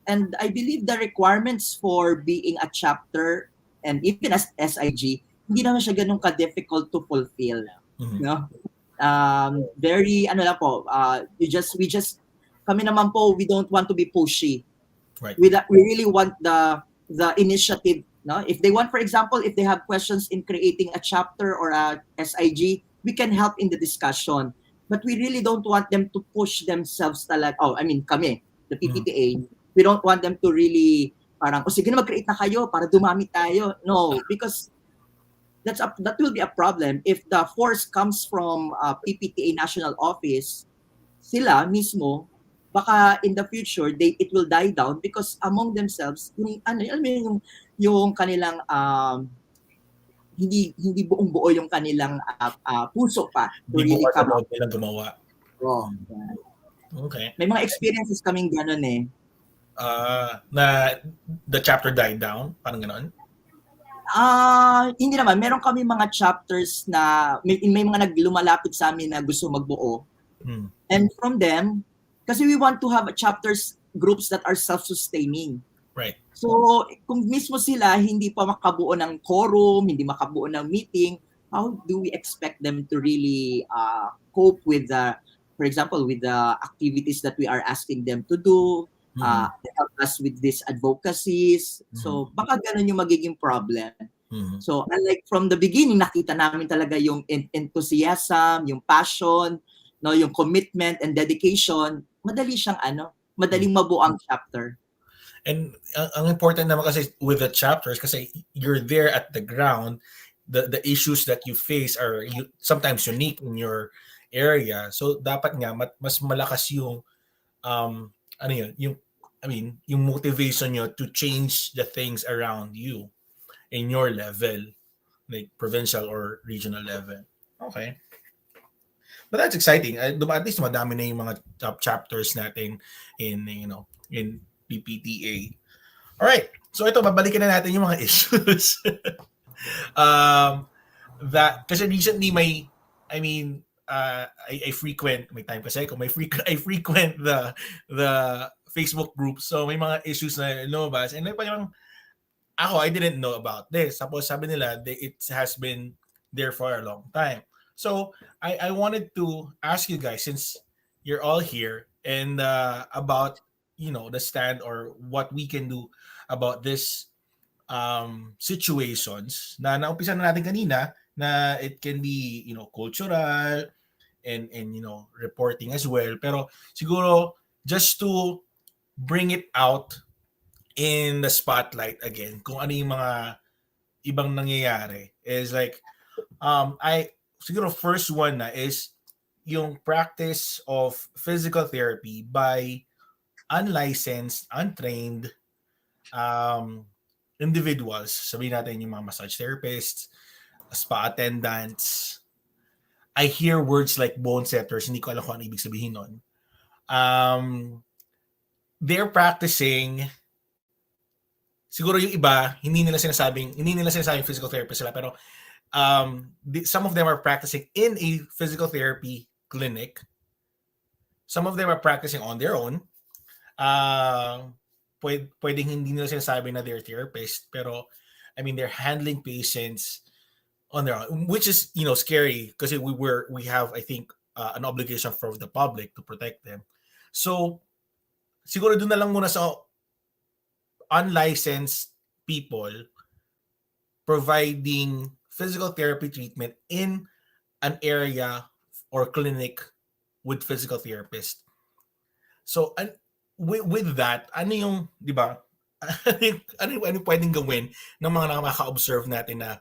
And I believe the requirements for being a chapter and even as SIG, hindi naman siya ganun ka-difficult to fulfill. Mhm. No? Very ano lang po, we just kami naman po, we don't want to be pushy. Right. We really want the initiative, no? If they want, for example, if they have questions in creating a chapter or a SIG, we can help in the discussion. But we really don't want them to push themselves talaga. Kami, the PPTA, we don't want them to really parang, sige na mag-create na kayo para dumami tayo. No, because that will be a problem if the force comes from PPTA national office. Sila mismo, baka in the future it will die down because among themselves yung kanilang hindi buong buo yung kanilang puso pa to Hindi really bukas sa come up. loob nilang gumawa. Yan. Okay. May mga experiences kaming ganun eh. Na the chapter died down, parang ganon. Hindi naman, meron kami mga chapters na may mga naglumalapit sa amin na gusto magbuo. And from them, kasi we want to have chapters groups that are self-sustaining. Right. So, kung mismo sila hindi pa makabuo ng quorum, hindi makabuo ng meeting, how do we expect them to really cope with for example, with the activities that we are asking them to do, help us with these advocacies. So, baka ganun yung magiging problem. So, unlike from the beginning, nakita namin talaga yung enthusiasm, yung passion, no, yung commitment and dedication, madaling mabuo ang chapter. And ang important naman kasi with the chapters, kasi you're there at the ground, the issues that you face are sometimes unique in your area. So dapat nga mas malakas yung yung motivation nyo to change the things around you in your level, like provincial or regional level. Okay. But that's exciting. At least madami na yung mga top chapters natin in PPTA. All right. So ito, babalikan na natin yung mga issues. Kasi recently I frequent, may time kasi ako, I frequent the Facebook group. So may mga issues na lumabas. And parang I didn't know about this. Tapos sabi nila, it has been there for a long time. So I wanted to ask you guys, since you're all here, and about the stand or what we can do about this situations na naumpisa na natin kanina, na it can be cultural and reporting as well. Pero siguro just to bring it out in the spotlight again, kung ano yung mga ibang nangyayari is like siguro first one na is yung practice of physical therapy by unlicensed, untrained individuals. Sabihin natin yung mga massage therapists, spa attendants. I hear words like bone setters, hindi ko alam kung ano ibig sabihin nun. They're practicing, siguro yung iba, hindi nila sinasabing physical therapist sila, pero some of them are practicing in a physical therapy clinic. Some of them are practicing on their own. Pwedeng hindi nila sinasabi na they're therapist, pero they're handling patients on their own, which is scary kasi we have, I think, an obligation for the public to protect them. So siguro doon na lang muna sa unlicensed people providing physical therapy treatment in an area or clinic with physical therapist. So with that, ano yung, di ba, ano pwedeng gawin ng mga nakaka-observe natin na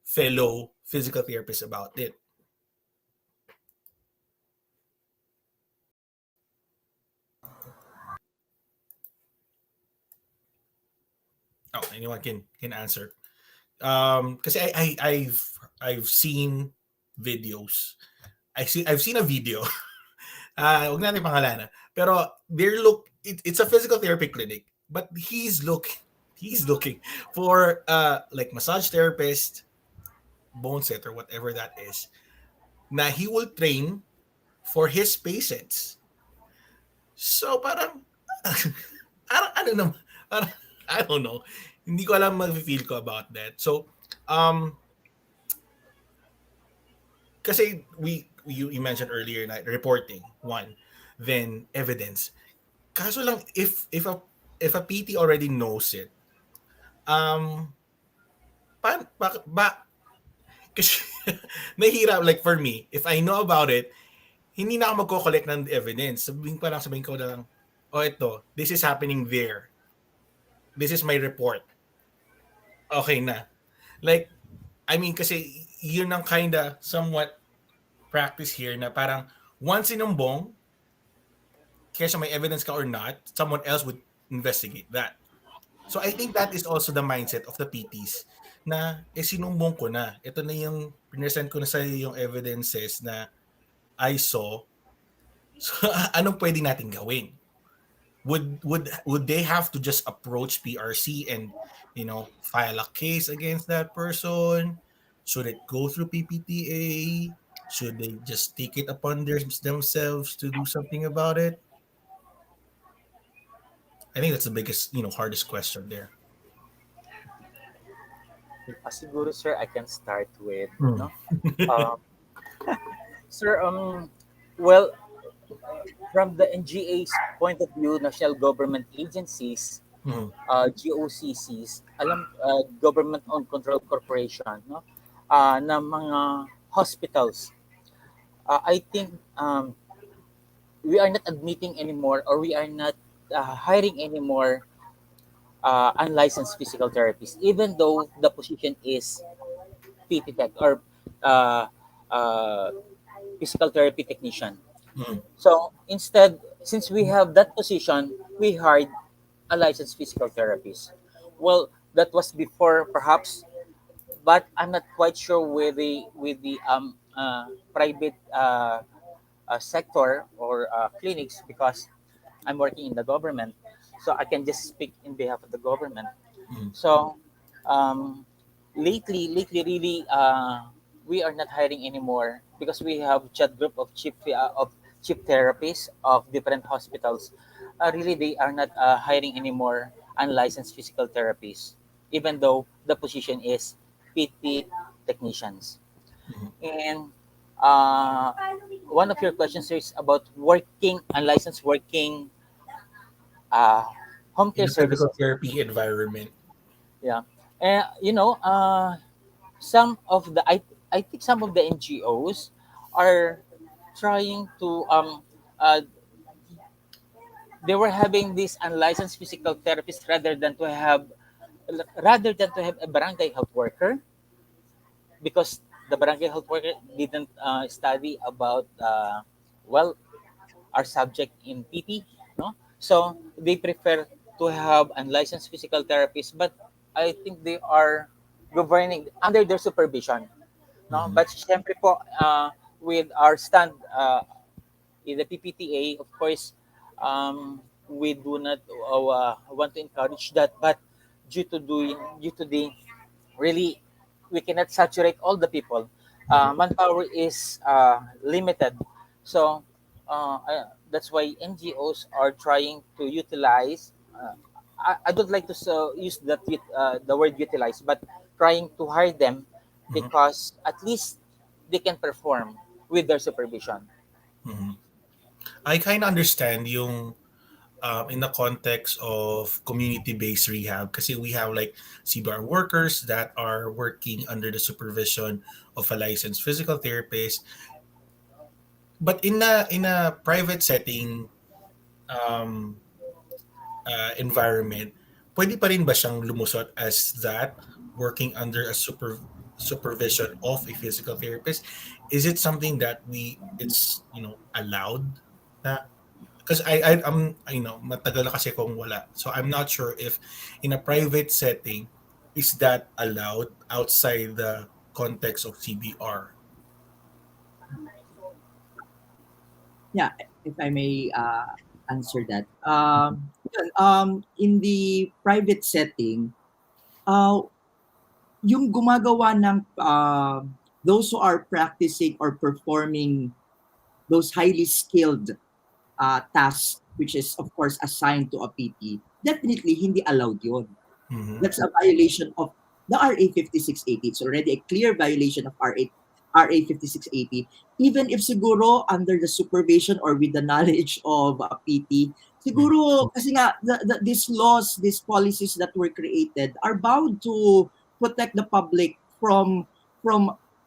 fellow physical therapists about it? Oh, anyone can answer. Kasi I've seen videos. I've seen a video. Wag natin pangalanan. Pero it's a physical therapy clinic, but he's looking for like massage therapist, bone setter, whatever that is. Na he will train for his patients. So parang ano naman, parang I don't know. Hindi ko alam mag-feel ko about that. So kasi you mentioned earlier na reporting one, then evidence. Kaso lang if a PT already knows it, kasi nahihirap, like for me, if I know about it, hindi na ako magko-collect ng evidence. Sabihin ko na lang, oh ito, this is happening there. This is my report. Okay na. Like, I mean, kasi yun ang kinda somewhat practice here na parang once sinumbong, kaya may evidence ka or not, someone else would investigate that. So I think that is also the mindset of the PTs na sinumbong ko na. Ito na yung present ko na sa yung evidences na I saw. So anong pwede natin gawin? Would they have to just approach PRC and file a case against that person? Should it go through PPTA? Should they just take it upon themselves to do something about it? I think that's the biggest, hardest question there. Siguro, sir, I can start with, sir, well, from the NGA's point of view, national government agencies, GOCCs, government-owned control corporation, no, na mga hospitals, I think we are not admitting anymore, or we are not hiring anymore unlicensed physical therapists, even though the position is PT Tech or physical therapy technician. So instead, since we have that position, we hired a licensed physical therapist. Well, that was before perhaps, but I'm not quite sure with the private sector or clinics, because I'm working in the government, so I can just speak in behalf of the government. So lately, really, we are not hiring anymore because we have chat group of chief therapists of different hospitals. Really, they are not hiring anymore unlicensed physical therapists, even though the position is PT technicians. And one of your questions is about unlicensed working home care services. Physical therapy environment. Yeah, and some of the I think some of the NGOs are trying to they were having these unlicensed physical therapists rather than to have a barangay health worker, because the barangay health worker didn't study about our subject in PT, no? So they prefer to have unlicensed physical therapists, but I think they are governing under their supervision, no? But syempre po, with our stand in the PPTA, of course, we do not want to encourage that, but due to the really, we cannot saturate all the people. Manpower is limited, so that's why NGOs are trying to utilize. I don't like to use the word utilize, but trying to hire them because at least they can perform with their supervision. Mhm. I kind of understand yung in the context of community-based rehab kasi we have like CBR workers that are working under the supervision of a licensed physical therapist. But in a private setting, um, environment, pwede pa rin ba siyang lumusot as that, working under a supervision of a physical therapist? Is it something that it's, allowed na? Because matagal na kasi kung wala. So I'm not sure if in a private setting, is that allowed outside the context of CBR? Yeah, if I may answer that. In the private setting, uh, yung gumagawa ng those who are practicing or performing those highly skilled tasks, which is of course assigned to a PT, definitely hindi allowed yun. Mm-hmm. That's a violation of the RA 5680. It's already a clear violation of RA 5680. Even if siguro under the supervision or with the knowledge of a PT, siguro kasi nga these laws, these policies that were created are bound to protect the public from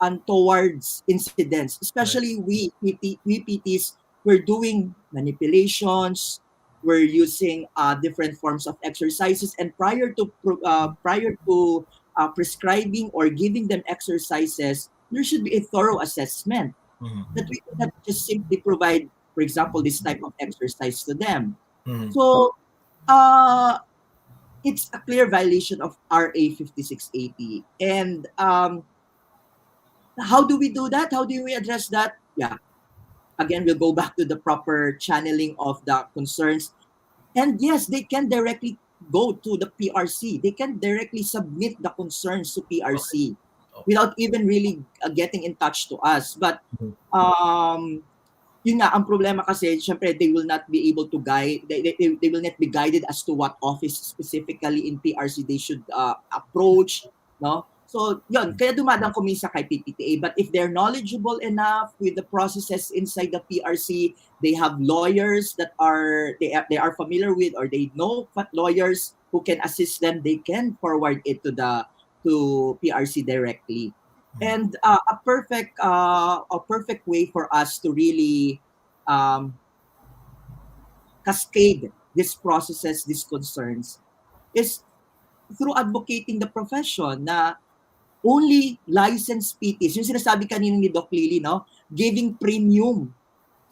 untowards incidents. Right. Especially we PTs, we're doing manipulations, we're using different forms of exercises, and prior to prescribing or giving them exercises, there should be a thorough assessment that Mm-hmm. we cannot just simply provide, for example, this type of exercise to them. Mm-hmm. So uh, it's a clear violation of RA 5680. And how do we do that? How do we address that? Yeah, again, we'll go back to the proper channeling of the concerns. And yes, they can directly go to the PRC. They can directly submit the concerns to Okay. PRC Okay. without even really getting in touch to us. But Mhm. um, yun nga, ang problema kasi, syempre, they will not be able to guide, they will not be guided as to what office specifically in PRC they should approach, no? So, yun, kaya dumadang kami sa kay PPTA. But if they're knowledgeable enough with the processes inside the PRC, they have lawyers that they are familiar with, or they know lawyers who can assist them, they can forward it to PRC directly. And a perfect way for us to really um, cascade these processes, these concerns, is through advocating the profession na only licensed PTs, yung sinasabi kanina ni Doc Lily, no, giving premium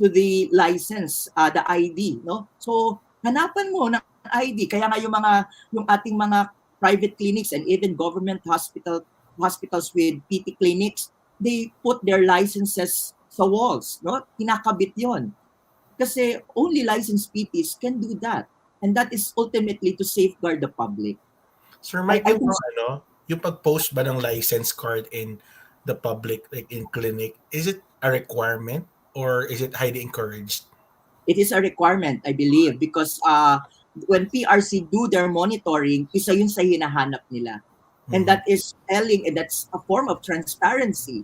to the license, the ID, no? So hanapan mo ng ID, kaya nga yung ating mga private clinics and even government hospitals with PT clinics, they put their licenses sa walls, no? Kinakabit 'yon. Kasi only licensed PTs can do that. And that is ultimately to safeguard the public. Sir I, Mike, I yung think yung pag-post ba ng license card in the public, like in clinic, is it a requirement or is it highly encouraged? it is a requirement, I believe, because when PRC do their monitoring, isa yun sa hinahanap nila. And Mm-hmm. that is telling, and that's a form of transparency.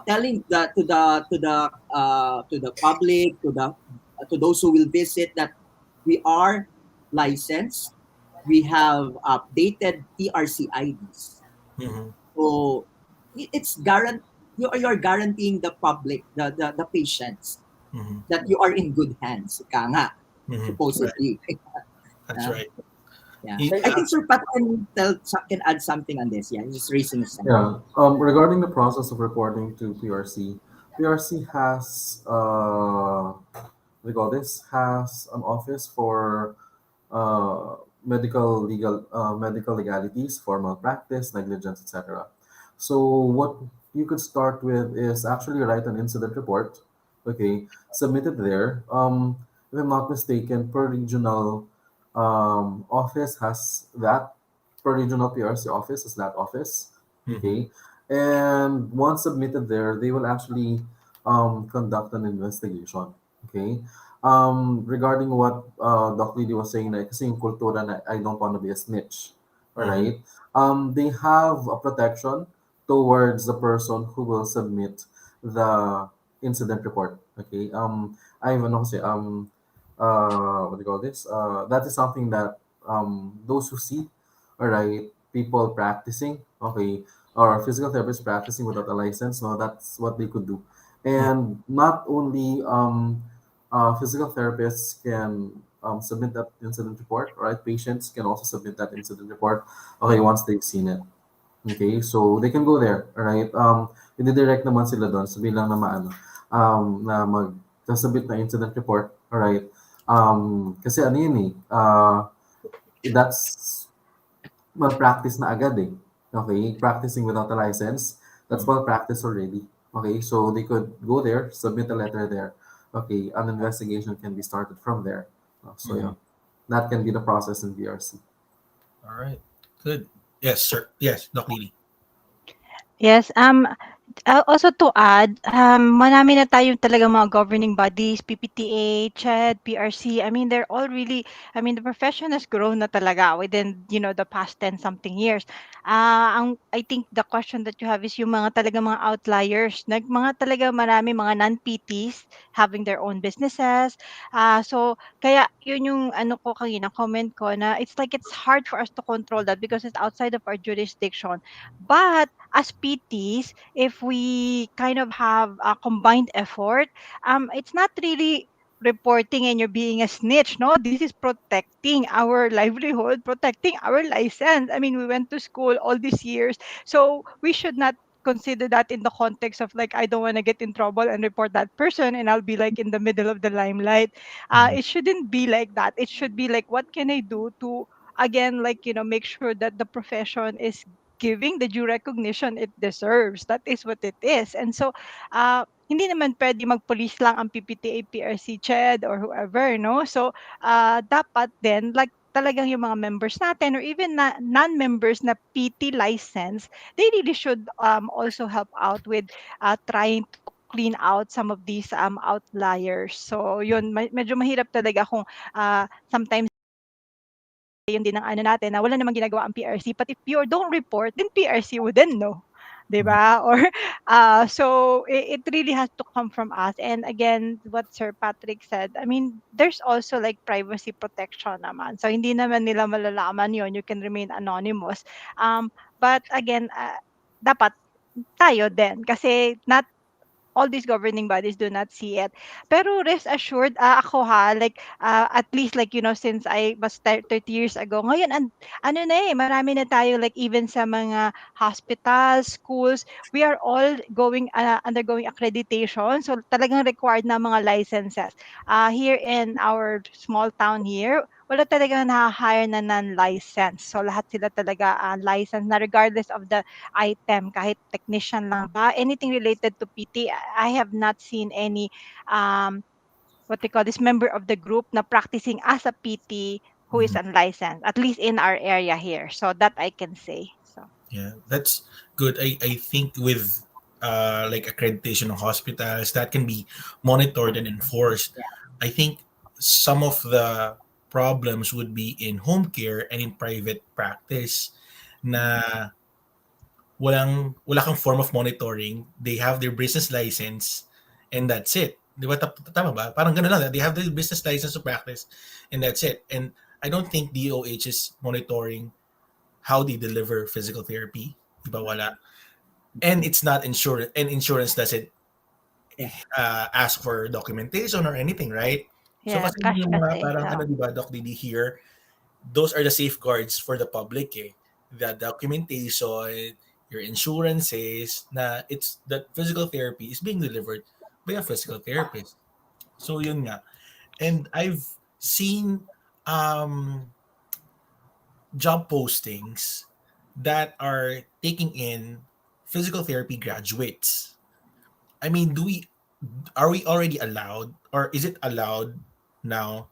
Telling to the public, to those who will visit, that we are licensed, we have updated PRC IDs. Mm-hmm. So it's you're guaranteeing the public, the patients, Mm-hmm. that you are in good hands, ika nga, Mm-hmm. Right. supposedly. That's Uh, right. yeah. Y- I uh, think Sir Pat can add something on this. Yeah, he's just raising his hand. Yeah. Regarding the process of reporting to PRC, PRC has what do you call this? Has an office for uh, medical legalities, formal practice, negligence, etc. So what you could start with is actually write an incident report. Okay, submit it there. If I'm not mistaken, per regional office has that. Per regional PRC office has that office. mm-hmm. Okay, and once submitted there, they will actually conduct an investigation. Okay, regarding what Doc Lily was saying, na kasi yung kultura na I don't want to be a snitch, Mm-hmm. alright? They have a protection towards the person who will submit the incident report. Okay. I ano kasi what do you call this? That is something that those who see, all right, people practicing, okay, or physical therapists practicing without a license, no, that's what they could do. And not only physical therapists can submit that incident report, right? Patients can also submit that incident report, okay, once they've seen it. Okay, so they can go there, alright? I-direct naman sila doon, sabihin lang na maano, na mag-submit na incident report, alright? Kasi ano yun eh, that's malpractice na agad eh. Okay, practicing without a license, that's malpractice already. Okay, so they could go there, submit a letter there. Okay, an investigation can be started from there. So yeah, that can be the process in VRC. All right. Good. Yes, sir. Yes, Doc Lily. Yes, also to add, marami na tayong talagang mga governing bodies, PPTA, CHED, PRC. I mean, they're all really, I mean, the profession has grown na talaga within, the past 10 something years. I think the question that you have is yung mga talaga mga outliers, mga talaga marami mga non-PTs having their own businesses. So kaya yun yung ano ko kanina comment ko na it's like it's hard for us to control that because it's outside of our jurisdiction. But as PTs, if we kind of have a combined effort, it's not really reporting and you're being a snitch. No, this is protecting our livelihood, protecting our license. I mean, we went to school all these years, so we should not consider that in the context of like I don't want to get in trouble and report that person and I'll be like in the middle of the limelight. It shouldn't be like that. It should be like what can I do to again like make sure that the profession is giving the due recognition it deserves. That is what it is. And so, hindi naman pwede mag-police lang ang PPTA, PRC, CHED, or whoever, no? So, dapat din, like, talagang yung mga members natin or even non-members na PT license, they really should also help out with trying to clean out some of these outliers. So, yun, medyo mahirap talaga kung sometimes yun din ang ano natin na wala namang ginagawa ang PRC. But if you don't report, then PRC wouldn't know. 'Di ba? Or so it really has to come from us. And again, what Sir Patrick said, I mean, there's also like privacy protection naman. So hindi naman nila malalaman yon. You can remain anonymous. But again, dapat tayo din kasi not all these governing bodies do not see it. Pero rest assured, ako ha, like, at least like, since I was 30 years ago, ngayon, ano na eh, marami na tayo, like, even sa mga hospitals, schools, we are all undergoing accreditation. So, talagang required na mga licenses. Here in our small town here, wala talaga na-hire na non-license. So, lahat sila talaga license na regardless of the item, kahit technician lang ba, anything related to PT, I have not seen any what they call this member of the group na practicing as a PT who is unlicensed, at least in our area here. So that I can say. So Yeah, that's good. I think with like accreditation of hospitals that can be monitored and enforced. I think some of the problems would be in home care and in private practice na wala kang form of monitoring. They have their business license and that's it. Di ba? Tama ba? Parang gano'n lang. They have their business license to practice and that's it. And I don't think DOH is monitoring how they deliver physical therapy. Di ba? Wala. And it's not insurance. And insurance doesn't ask for documentation or anything, right? So yeah, kasi cash yung mga kasi. parang So ano, di ba, Doc Didi here, those are the safeguards for the public eh. The documentation, your insurances, na it's that physical therapy is being delivered by a physical therapist. So yun nga. And I've seen job postings that are taking in physical therapy graduates. I mean, are we already allowed or is it allowed now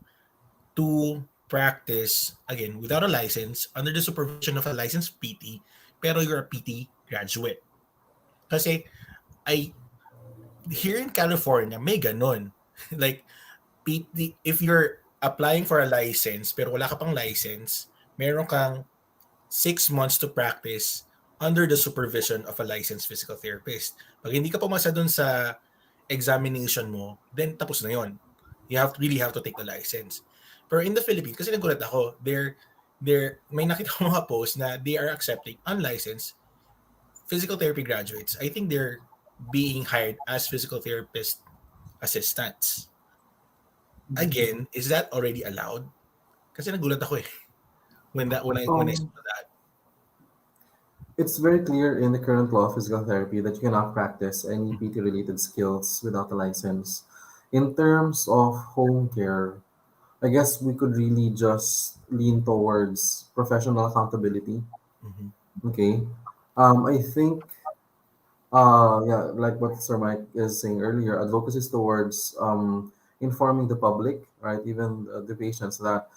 to practice again without a license under the supervision of a licensed PT pero you're a PT graduate? Kasi I here in California may ganon. Like PT, if you're applying for a license pero wala ka pang license, meron kang 6 months to practice under the supervision of a licensed physical therapist. Pag hindi ka pumasa dun sa examination mo, then tapos na yon. You really have to take the license. Pero in the Philippines, kasi nagulat ako, may nakita ko mga post na they are accepting unlicensed physical therapy graduates. I think they're being hired as physical therapist assistants. Again, is that already allowed? Kasi nagulat ako eh when I Um, saw that. it's very clear in the current law of physical therapy that you cannot practice any PT-related skills without a license. In terms of home care, I guess we could really just lean towards professional accountability. Mhm. Okay. I think, yeah, like what Sir Mike is saying earlier, advocacy is towards informing the public, right, even the patients that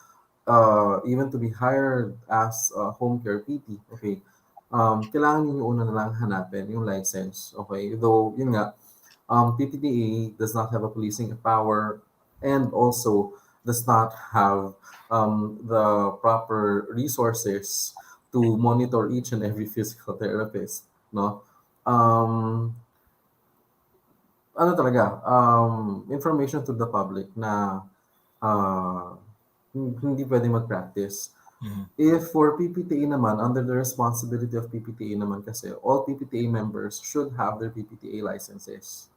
even to be hired as a home care PT, okay, kailangan niyo una na lang hanapin yung license, okay? Though, yun nga, PPTA does not have a policing power and also does not have the proper resources to monitor each and every physical therapist, no? Um, ano talaga, information to the public na uh, hindi pwede mag-practice. Mhm. If for PPTA naman, under the responsibility of PPTA naman kasi, all PPTA members should have their PPTA licenses.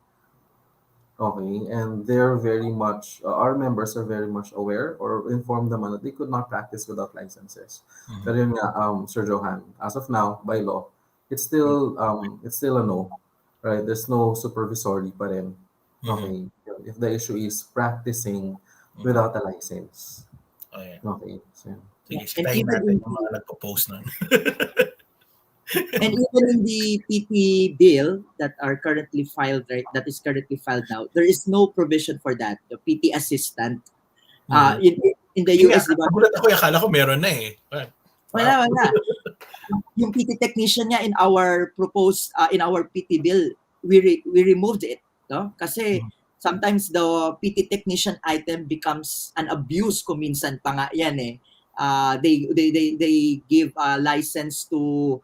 Okay, and they're very much, our members are very much aware or informed naman that they could not practice without licenses. Mhm. Pero yun nga, Sir Johan, as of now, by law, it's still a no, right? There's no supervisory pa rin. Mhm. Okay, if the issue is practicing Mhm. without a license. Oh, yeah. Okay, so Sige, And sitahin even natin in yung mga nagpo-post nun. And even in the PT bill that are currently filed, right, that is currently filed now, there is no provision for that. The PT assistant. Mhm. In the Yun nga, US, di ba? nagulat ako, akala ko meron na eh. Wow. Wala. Yung PT technician niya in our PT bill, we removed it, no? Kasi Mhm. sometimes the PT technician item becomes an abuse kung minsan pa nga yan eh. They give a license to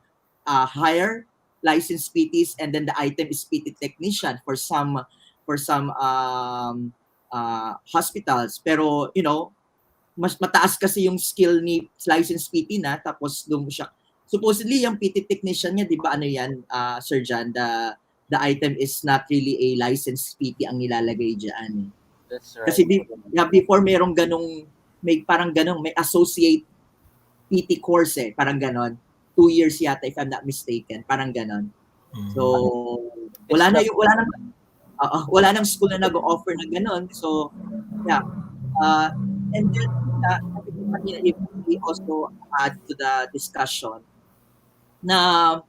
hire licensed PTs, and then the item is PT technician for some hospitals. Pero mas mataas kasi yung skill ni licensed PT na, tapos doon siya supposedly yung PT technician niya, di ba ano yan, Sir John, the item is not really a licensed PT ang nilalagay diyan. That's Kasi right. before merong may parang ganong, may associate PT course parang ganon. 2 years yata if I'm not mistaken, parang ganon. So It's wala not, nang school na nag-offer ng ganon. So yeah. And then if we also add to the discussion na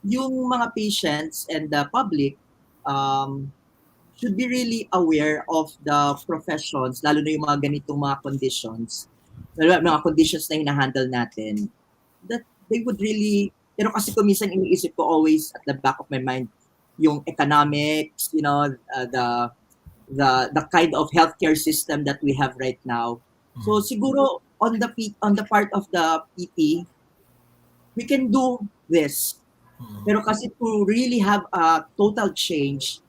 yung mga patients and the public should be really aware of the professions, lalo na yung mga ganitong mga conditions, mga conditions na hinahandle natin, that they would really, pero kasi kung minsan iniisip ko always at the back of my mind, yung economics, the kind of healthcare system that we have right now. So siguro on the part of the PT, we can do this. Pero kasi to really have a total change,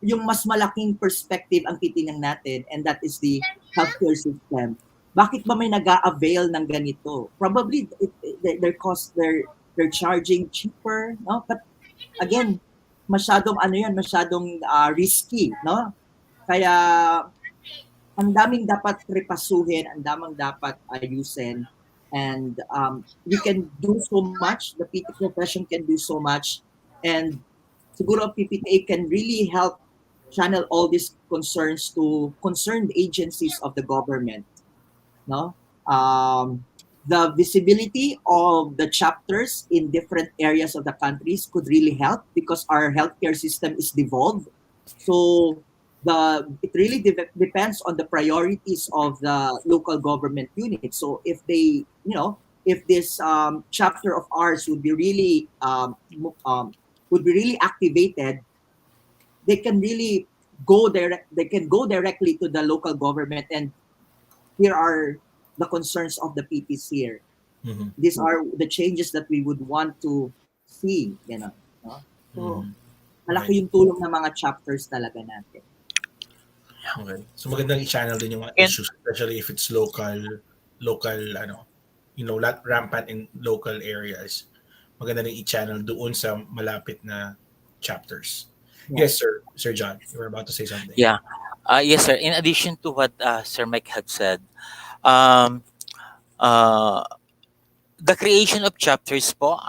yung mas malaking perspective ang titingnan natin, and that is the healthcare system. Bakit ba may nag-a-avail ng ganito? Probably they're charging cheaper, no? But again, masyadong risky, no? Kaya ang daming dapat repasuhin, ang daming dapat ayusin, and we can do so much, the PT profession can do so much, and siguro PPTA can really help channel all these concerns to concerned agencies of the government, no? The visibility of the chapters in different areas of the countries could really help because our healthcare system is devolved. So it really depends on the priorities of the local government unit. So if they, if this chapter of ours would be really activated, they can really they can go directly to the local government, and here are the concerns of the PTs here. Mhm. These are the changes that we would want to see, no? So malaki Okay. yung tulong ng mga chapters talaga natin. Okay. So magandang i-channel din yung mga And issues, especially if it's local, rampant in local areas. Maganda din i-channel doon sa malapit na chapters. Yeah. Yes, sir. Sir John, you were about to say something. yeah, yes, sir. In addition to what Sir Mike had said, um, uh, the creation of chapters po,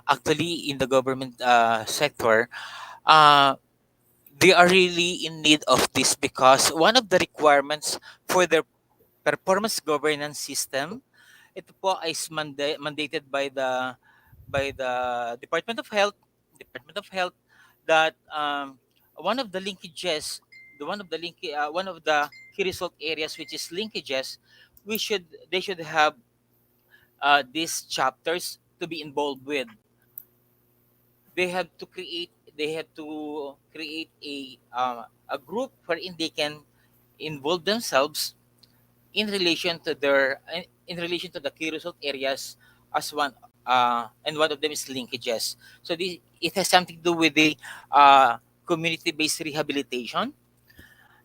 actually in the government sector, uh, they are really in need of this because one of the requirements for their performance governance system, ito po is mandated by the Department of Health, Department of Health that one of the linkages, one of the key result areas which is linkages, they should have these chapters to be involved with. They have to create a group wherein they can involve themselves in relation to the key result areas as one, and one of them is linkages. So this, it has something to do with the community based rehabilitation,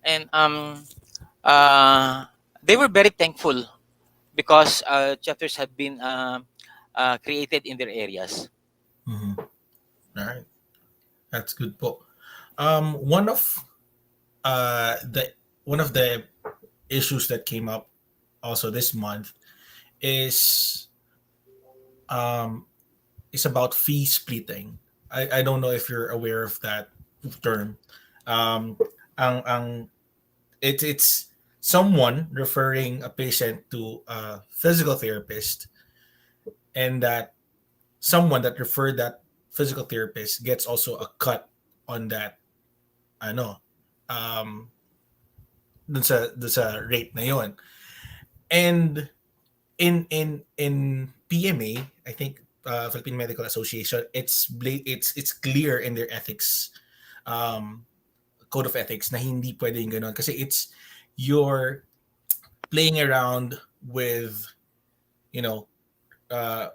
and uh, they were very thankful because chapters have been created in their areas. Mm-hmm. All right. That's good po. The one of the issues that came up also this month is um about fee splitting. I don't know if you're aware of that term. Um ang it's someone referring a patient to a physical therapist, and that someone that referred that physical therapist gets also a cut on that ano um dun sa rate na yon. And in PMA, I think Philippine Medical Association, it's clear in their ethics um code of ethics na hindi pwedeng ganun kasi it's you're playing around with you know uh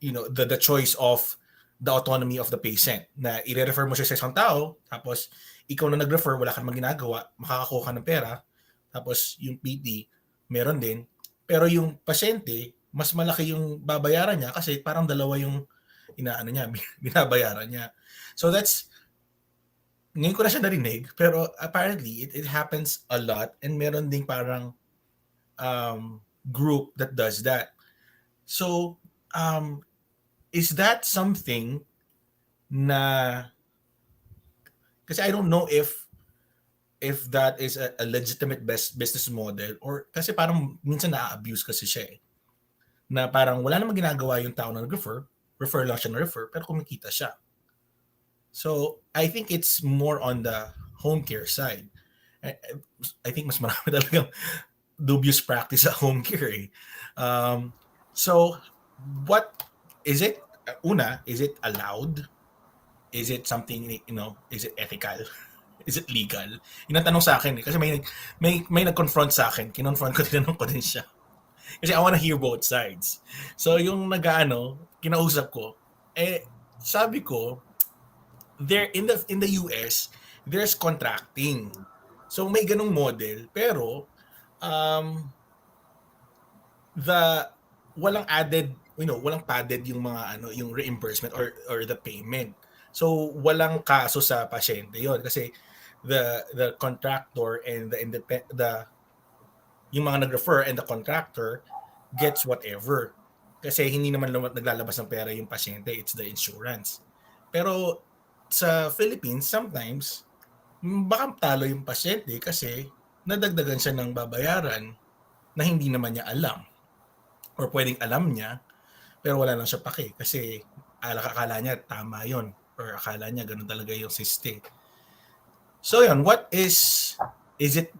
the choice of the autonomy of the patient na i-refer mo siya sa isang tao tapos ikaw na nag-refer wala kang ginagawa makakakuha ka ng pera tapos yung PT meron din pero yung pasyente mas malaki yung babayaran niya kasi parang dalawa yung inaano niya binabayaran niya. So that's ngayon ko na siya narinig pero apparently it happens a lot and meron ding parang group that does that. So is that something na kasi I don't know if that is a legitimate best business model or kasi parang minsan na-abuse kasi siya na parang wala namang ginagawa yung tao na refer lang siya na refer pero kumikita siya. So I think it's more on the home care side. I think mas marami talagang dubious practice sa home care so what is it? Una, is it allowed? Is it something, is it ethical? Is it legal? Yun ang tanong sa akin kasi may nag-confront sa akin. Kinonfront ko, tinanong ko din siya. Kasi I wanna hear both sides. So yung kinausap ko, sabi ko, there in the US, there's contracting. So may ganung model, pero walang added, walang padded yung mga yung reimbursement or the payment. So walang kaso sa pasyente yon kasi the contractor and the yung mga nag-refer and the contractor gets whatever. Kasi hindi naman naglalabas ng pera yung pasyente, it's the insurance. Pero sa Philippines, sometimes baka talo yung pasyente kasi nadagdagan siya ng babayaran na hindi naman niya alam. Or pwedeng alam niya, pero wala lang siya pake kasi akala niya tama yon or akala niya ganun talaga yung system. So yun, is it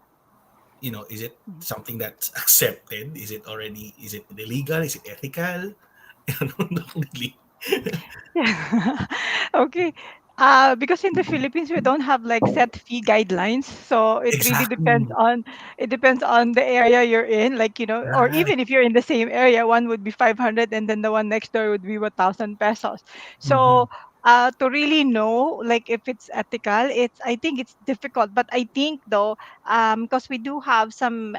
is it something that's accepted? Is it illegal? Is it ethical? Yeah. Okay. Because in the Philippines we don't have like set fee guidelines, so Exactly. it depends on the area you're in. Like or Right. even if you're in the same area, one would be 500, and then the one next door would be 1,000 pesos. Mm-hmm. So to really know like if it's ethical. I think it's difficult, but I think though, because we do have some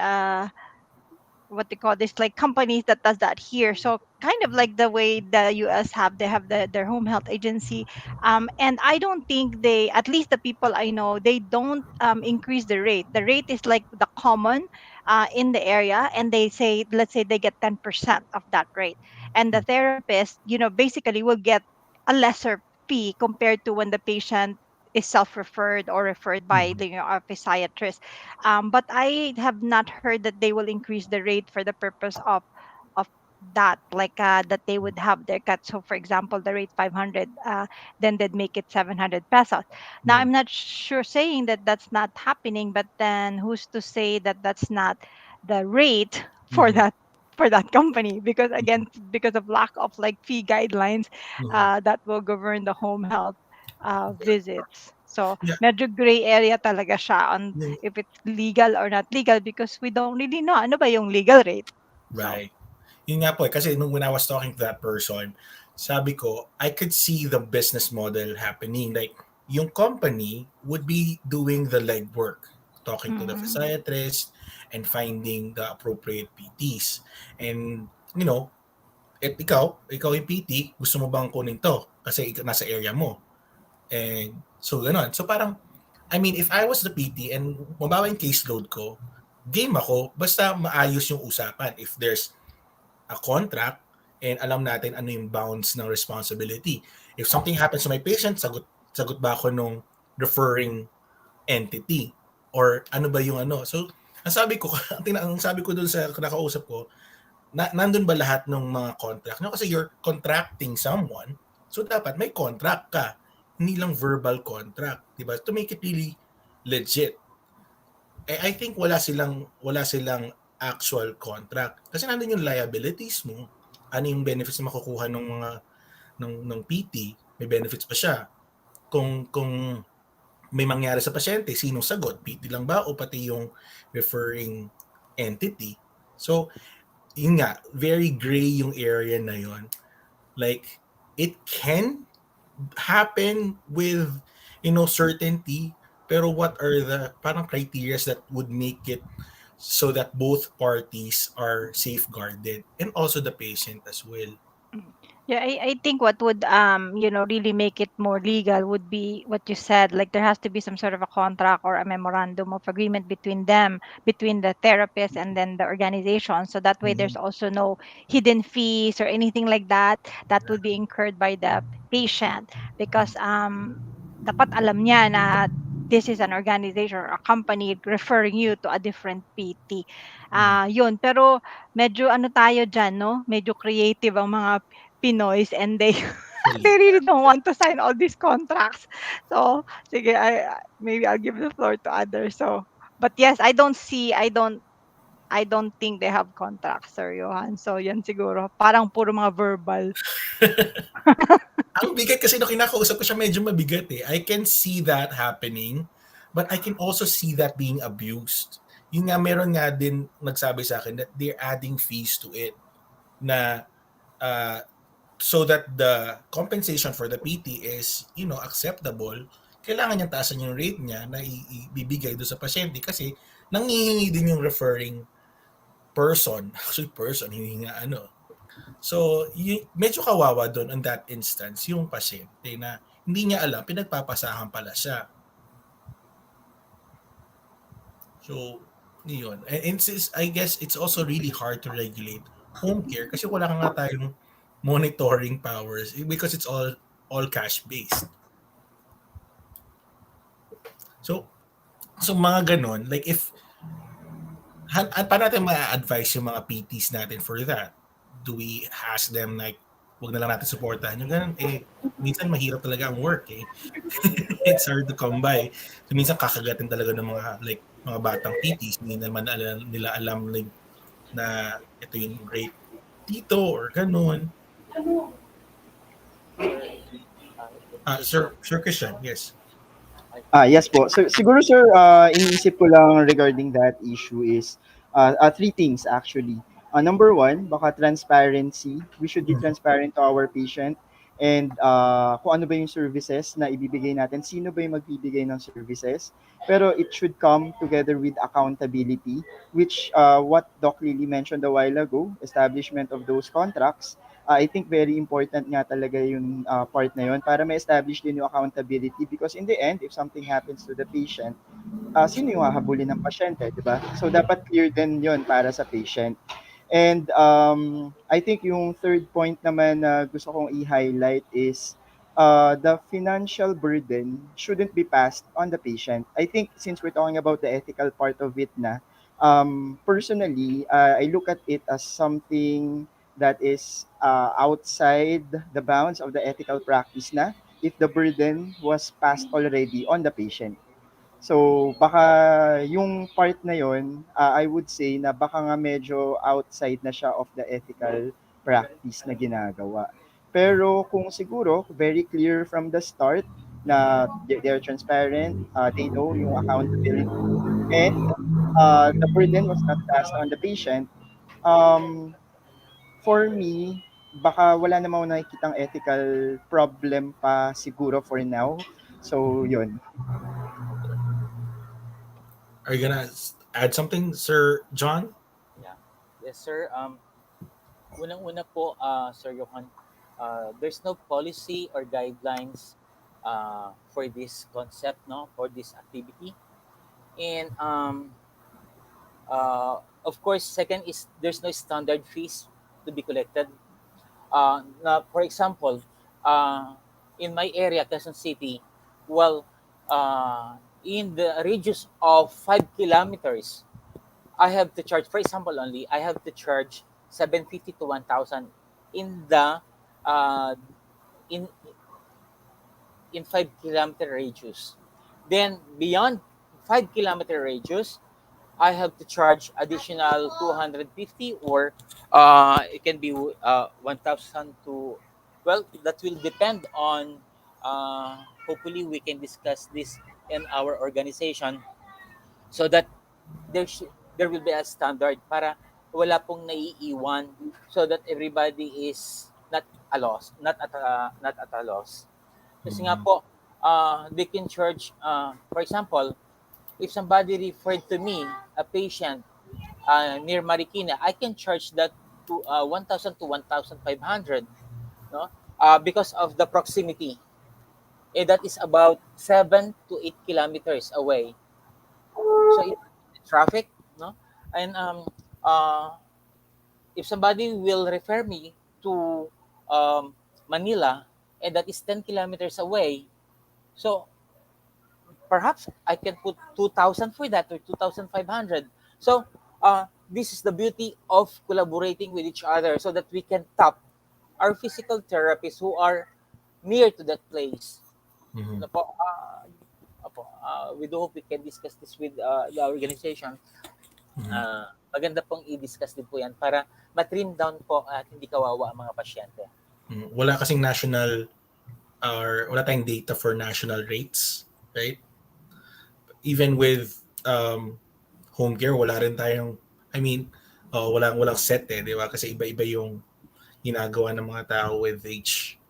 what they call this, like companies that does that here, so kind of like the way the US have, they have their home health agency. And I don't think they, at least the people I know, they don't increase the rate. The rate is like the common in the area, and they say, let's say they get 10% of that rate, and the therapist, basically will get a lesser fee compared to when the patient is self-referred or referred by Mhm. the a physiatrist. But I have not heard that they will increase the rate for the purpose of that, like that they would have their cut. So for example, the rate 500, then they'd make it 700 pesos. Now Mhm. I'm not sure saying that that's not happening, but then who's to say that that's not the rate for Mhm. that company? Because again, because of lack of like fee guidelines Mhm. that will govern the home health visits. So Yeah. medyo gray area talaga siya on Yung- if it's legal or not legal, because we don't really know ano ba yung legal rate. So, Right. Yun nga po eh, kasi when I was talking to that person, sabi ko, I could see the business model happening. Like, yung company would be doing the legwork, talking to the mm, physiatrist and finding the appropriate PTs. And, you know, ikaw yung PT, gusto mo bang kunin to? Kasi nasa area mo. And so, ganun. So, parang, I mean, if I was the PT and mababa yung caseload ko, game ako, basta maayos yung usapan. If there's a contract and alam natin ano yung bounds ng responsibility. If something happens to my patient, sagot ba ako nung referring entity? Or ano ba yung ano? So, ang sabi ko, ang sabi ko dun sa nakausap ko, nandun ba lahat ng mga contract? No, kasi you're contracting someone, so dapat may contract ka. Hindi lang verbal contract, di ba? To make it really legit. I think wala silang actual contract. Kasi nandun yung liabilities mo, ano yung benefits na makukuha ng mga ng PT, may benefits pa siya. Kung may mangyari sa pasyente, sinong sagot? PT lang ba o pati yung referring entity? So, yun nga, very gray yung area na yun. Like, it can happen with, certainty, pero what are the parang criteria that would make it so that both parties are safeguarded and also the patient as well. mm. Yeah, I think what would really make it more legal would be what you said. Like there has to be some sort of a contract or a memorandum of agreement between them, between the therapist and then the organization. So that way there's Mhm. also no hidden fees or anything like that that would be incurred by the patient, because dapat alam niya na this is an organization or a company referring you to a different PT. Mhm. Yun. Pero medyo ano tayo dyan, no? Medyo creative ang mga Pinoys, and they they Actually. really don't want to sign all these contracts. So, sige, maybe I'll give the floor to others. So, but yes, I don't think they have contracts, Sir Johan. So, yan siguro. Parang puro mga verbal. Ang bigat kasi nung kinakausap ko siya medyo mabigat eh. I can see that happening, but I can also see that being abused. Yung nga meron nga din nagsabi sa akin that they're adding fees to it na uh, so that the compensation for the PT is, acceptable. Kailangan niyang taasan yung rate niya na ibibigay doon sa pasyente kasi nangihingi din yung referring person. Actually, person, hindi nga ano. So, medyo kawawa doon on that instance yung pasyente na hindi niya alam, pinagpapasahan pala siya. So, yun. And I guess it's also really hard to regulate home care kasi wala ka nga tayong monitoring powers because it's all cash based. So, mga ganon, like if paano natin ma-advise yung mga PTs natin for that? Do we ask them like, wag na lang natin supportahan yung ganun? Eh, minsan mahirap talaga ang work eh. It's hard to come by. So, minsan kakagatin talaga ng mga like mga batang PTs, hindi naman nila alam like, na ito yung rate dito or ganun. Sir Christian, yes. Yes po. So, siguro sir, iniisip ko lang regarding that issue is three things actually. Number one, baka transparency. We should be Mhm. transparent to our patient and kung ano ba yung services na ibibigay natin, sino ba yung magbibigay ng services. Pero it should come together with accountability, which what Doc Lily mentioned a while ago, establishment of those contracts. I think very important nga talaga yung part na yun para ma-establish din yung accountability, because in the end, if something happens to the patient, sino yung hahabulin ng pasyente, di ba? So, dapat clear din yun para sa patient. And I think yung third point naman na gusto kong i-highlight is the financial burden shouldn't be passed on the patient. I think since we're talking about the ethical part of it na, personally, I look at it as something that is outside the bounds of the ethical practice na if the burden was passed already on the patient. So, baka yung part na yon, I would say na baka nga medyo outside na siya of the ethical practice na ginagawa. Pero kung siguro, very clear from the start na they're transparent, they know yung accountability, and the burden was not passed on the patient, um, for me, baka wala namang nakikitang ethical problem pa siguro for now. So, yun. Are you gonna add something, Sir John? Yeah. Yes, sir. Unang-una po, Sir Johan, there's no policy or guidelines for this concept, no, for this activity. And of course, second is there's no standard fees to be collected. For example, in my area, Quezon City, well, in the radius of 5 kilometers, I have to charge, for example, only I have to charge 750 to 1,000 in the uh, in 5 kilometer radius. Then beyond 5 kilometer radius, I have to charge additional 250, or it can be 1,000 to, well, that will depend on, hopefully we can discuss this in our organization, so that there will be a standard para wala pong naiiwan, so that everybody is not a loss, not at a loss. Kasi nga po, they can charge, for example, if somebody referred to me a patient near Marikina, I can charge that to 1,000 to 1,500, no? Because of the proximity. That is about 7 to 8 kilometers away. So if traffic, no? And if somebody will refer me to Manila, and that is 10 kilometers away, so perhaps I can put 2,000 for that, or 2,500. So this is the beauty of collaborating with each other, so that we can tap our physical therapists who are near to that place. Mhm. Ano po, we do hope we can discuss this with the organization. Maganda pong i-discuss din po yan para ma-trim down po at hindi kawawa ang mga pasyente. Wala kasing national, or wala tayong data for national rates, right? Even with home care, wala rin tayong, I mean, walang set di ba? Kasi iba-iba yung ginagawa ng mga tao with each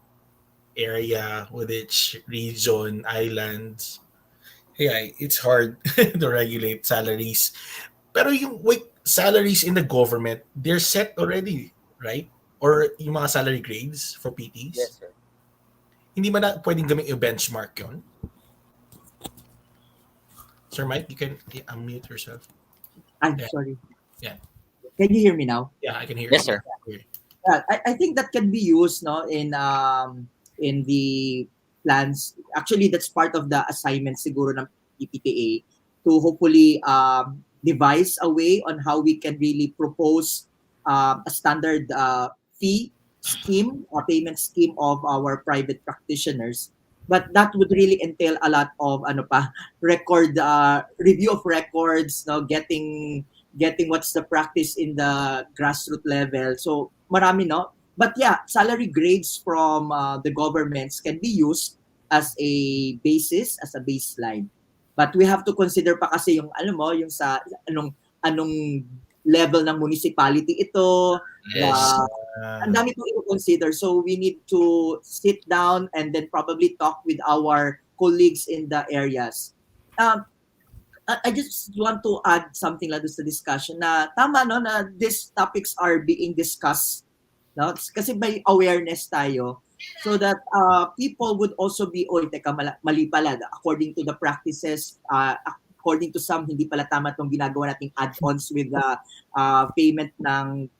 area, with each region, islands. Yeah, it's hard to regulate salaries. Pero yung salaries in the government, they're set already, right? Or yung mga salary grades for PTs? Yes, sir. Hindi ba na pwedeng gawing i-benchmark yun? Sir Mike, you can unmute yourself. I'm Yeah. sorry. Yeah. Can you hear me now? Yeah, I can hear Yes, you. sir. Yeah, I think that can be used, no, in the plans. Actually, that's part of the assignment siguro ng PPTA to hopefully devise a way on how we can really propose a standard fee scheme or payment scheme of our private practitioners. But that would really entail a lot of record review of records, no, getting what's the practice in the grassroots level. So marami, no? But yeah, salary grades from the governments can be used as a basis, as a baseline. But we have to consider pa kasi yung yung sa anong level ng municipality ito, Ah, The ang dami pong i-consider. So we need to sit down and then probably talk with our colleagues in the areas. Um, I just want to add something lang doon sa discussion na tama no na these topics are being discussed, no? Kasi may awareness tayo so that people would also be, oy, teka, mali pala. According to the practices, according to some, hindi pala tama itong ginagawa nating add-ons with the payment ng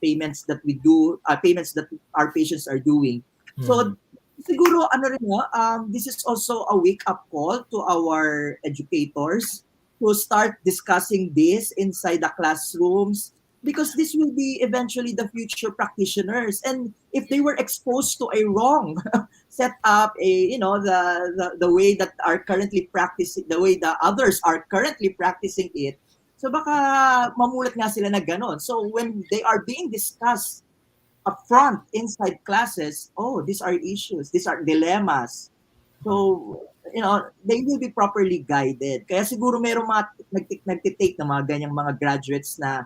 payments that we do, payments that our patients are doing. So, siguro, ano rin mo, this is also a wake-up call to our educators to start discussing this inside the classrooms, because this will be eventually the future practitioners. And if they were exposed to a wrong set up, the way that are currently practicing, the way the others are currently practicing it, so baka mamulat nga sila na ganon. So when they are being discussed upfront inside classes, oh, these are issues, these are dilemmas. So, they will be properly guided. Kaya siguro mayroong mga nagtitake ng mga ganyang mga graduates na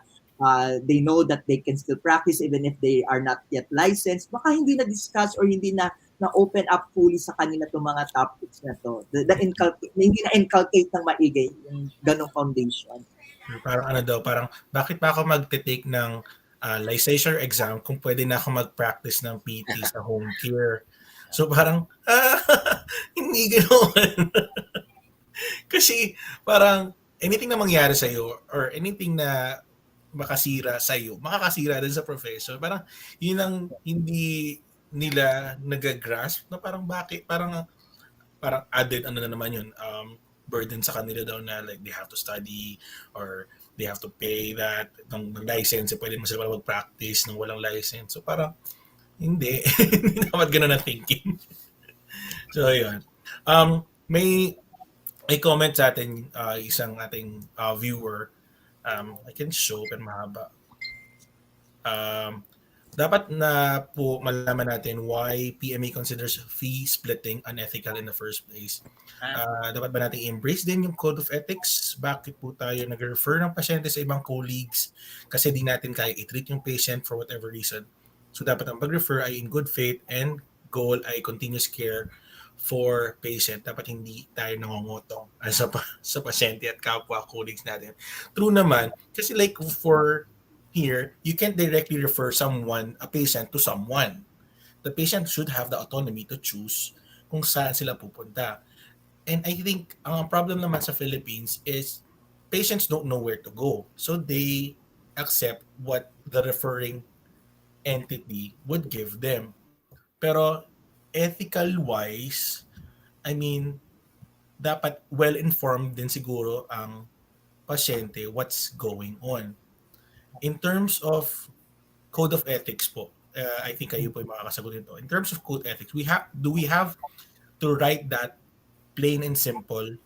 they know that they can still practice even if they are not yet licensed. Baka hindi na-discuss or hindi na-open up fully sa kanila itong mga topics na to. Hindi na-inculcate ng maigay yung ganong foundation. Parang parang bakit pa ako magte-take ng licensure exam kung pwede na ako mag-practice ng PT sa home care. So parang, hindi ganoon. Kasi parang anything na mangyari sa'yo or anything na makasira sa'yo, makakasira din sa profession. Parang yun ang hindi nila nagagrasp na parang bakit, parang added na naman yun, burden sa kanila daw na like they have to study or they have to pay that ng license, pwede mo sila mag-practice ng walang license. So parang hindi dapat ganun ang thinking. So yun. May comment sa atin isang ating viewer. I can show pero mahaba. Dapat na po malaman natin why PMA considers fee splitting unethical in the first place. Dapat ba natin embrace din yung code of ethics? Bakit po tayo nag-refer ng pasyente sa ibang colleagues kasi di natin kaya i-treat yung patient for whatever reason? So dapat ang pag-refer ay in good faith and goal ay continuous care for patient. Dapat hindi tayo nangongotong sa pasyente at kapwa colleagues natin. True naman, kasi like for here, you can't directly refer a patient to someone. The patient should have the autonomy to choose kung saan sila pupunta. And I think ang problem naman sa Philippines is patients don't know where to go. So they accept what the referring entity would give them. Pero ethical-wise, I mean, dapat well-informed din siguro ang pasyente what's going on. In terms of code of ethics po, I think kayo po yung makakasagot nito. In terms of code ethics, do we have to write that plain and simple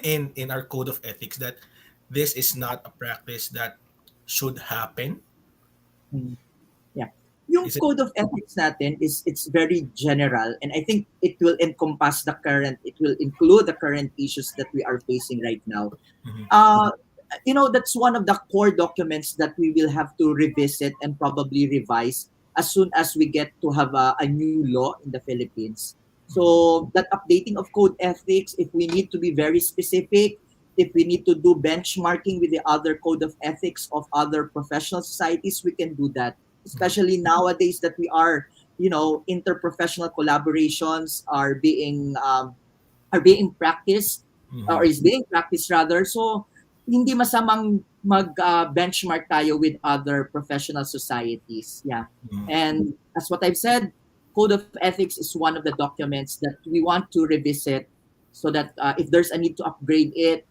in our code of ethics that this is not a practice that should happen? Yeah. Yung code of ethics natin it's very general, and I think it will include the current issues that we are facing right now. That's one of the core documents that we will have to revisit and probably revise as soon as we get to have a new law in the Philippines. So that updating of code ethics, if we need to be very specific, if we need to do benchmarking with the other code of ethics of other professional societies, we can do that. Especially nowadays that we are, interprofessional collaborations are being practiced, or is being practiced rather. So hindi masamang mag-benchmark tayo with other professional societies. Yeah. And as what I've said, Code of Ethics is one of the documents that we want to revisit so that if there's a need to upgrade it,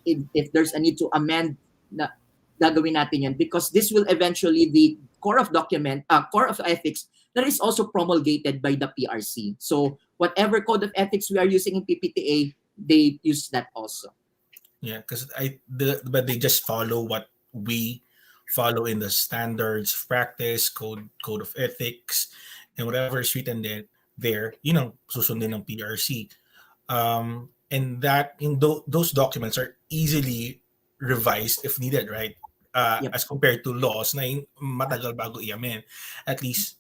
if there's a need to amend, gagawin natin yan, because this will eventually the core of ethics that is also promulgated by the PRC. So whatever code of ethics we are using in PPTA, they use that also. Yeah, because but they just follow what we follow in the standards of practice, code of ethics, and whatever is written there, susundin ng PRC. And that those documents are easily revised if needed, right? Yep. as compared to laws na matagal bago i-amend. At least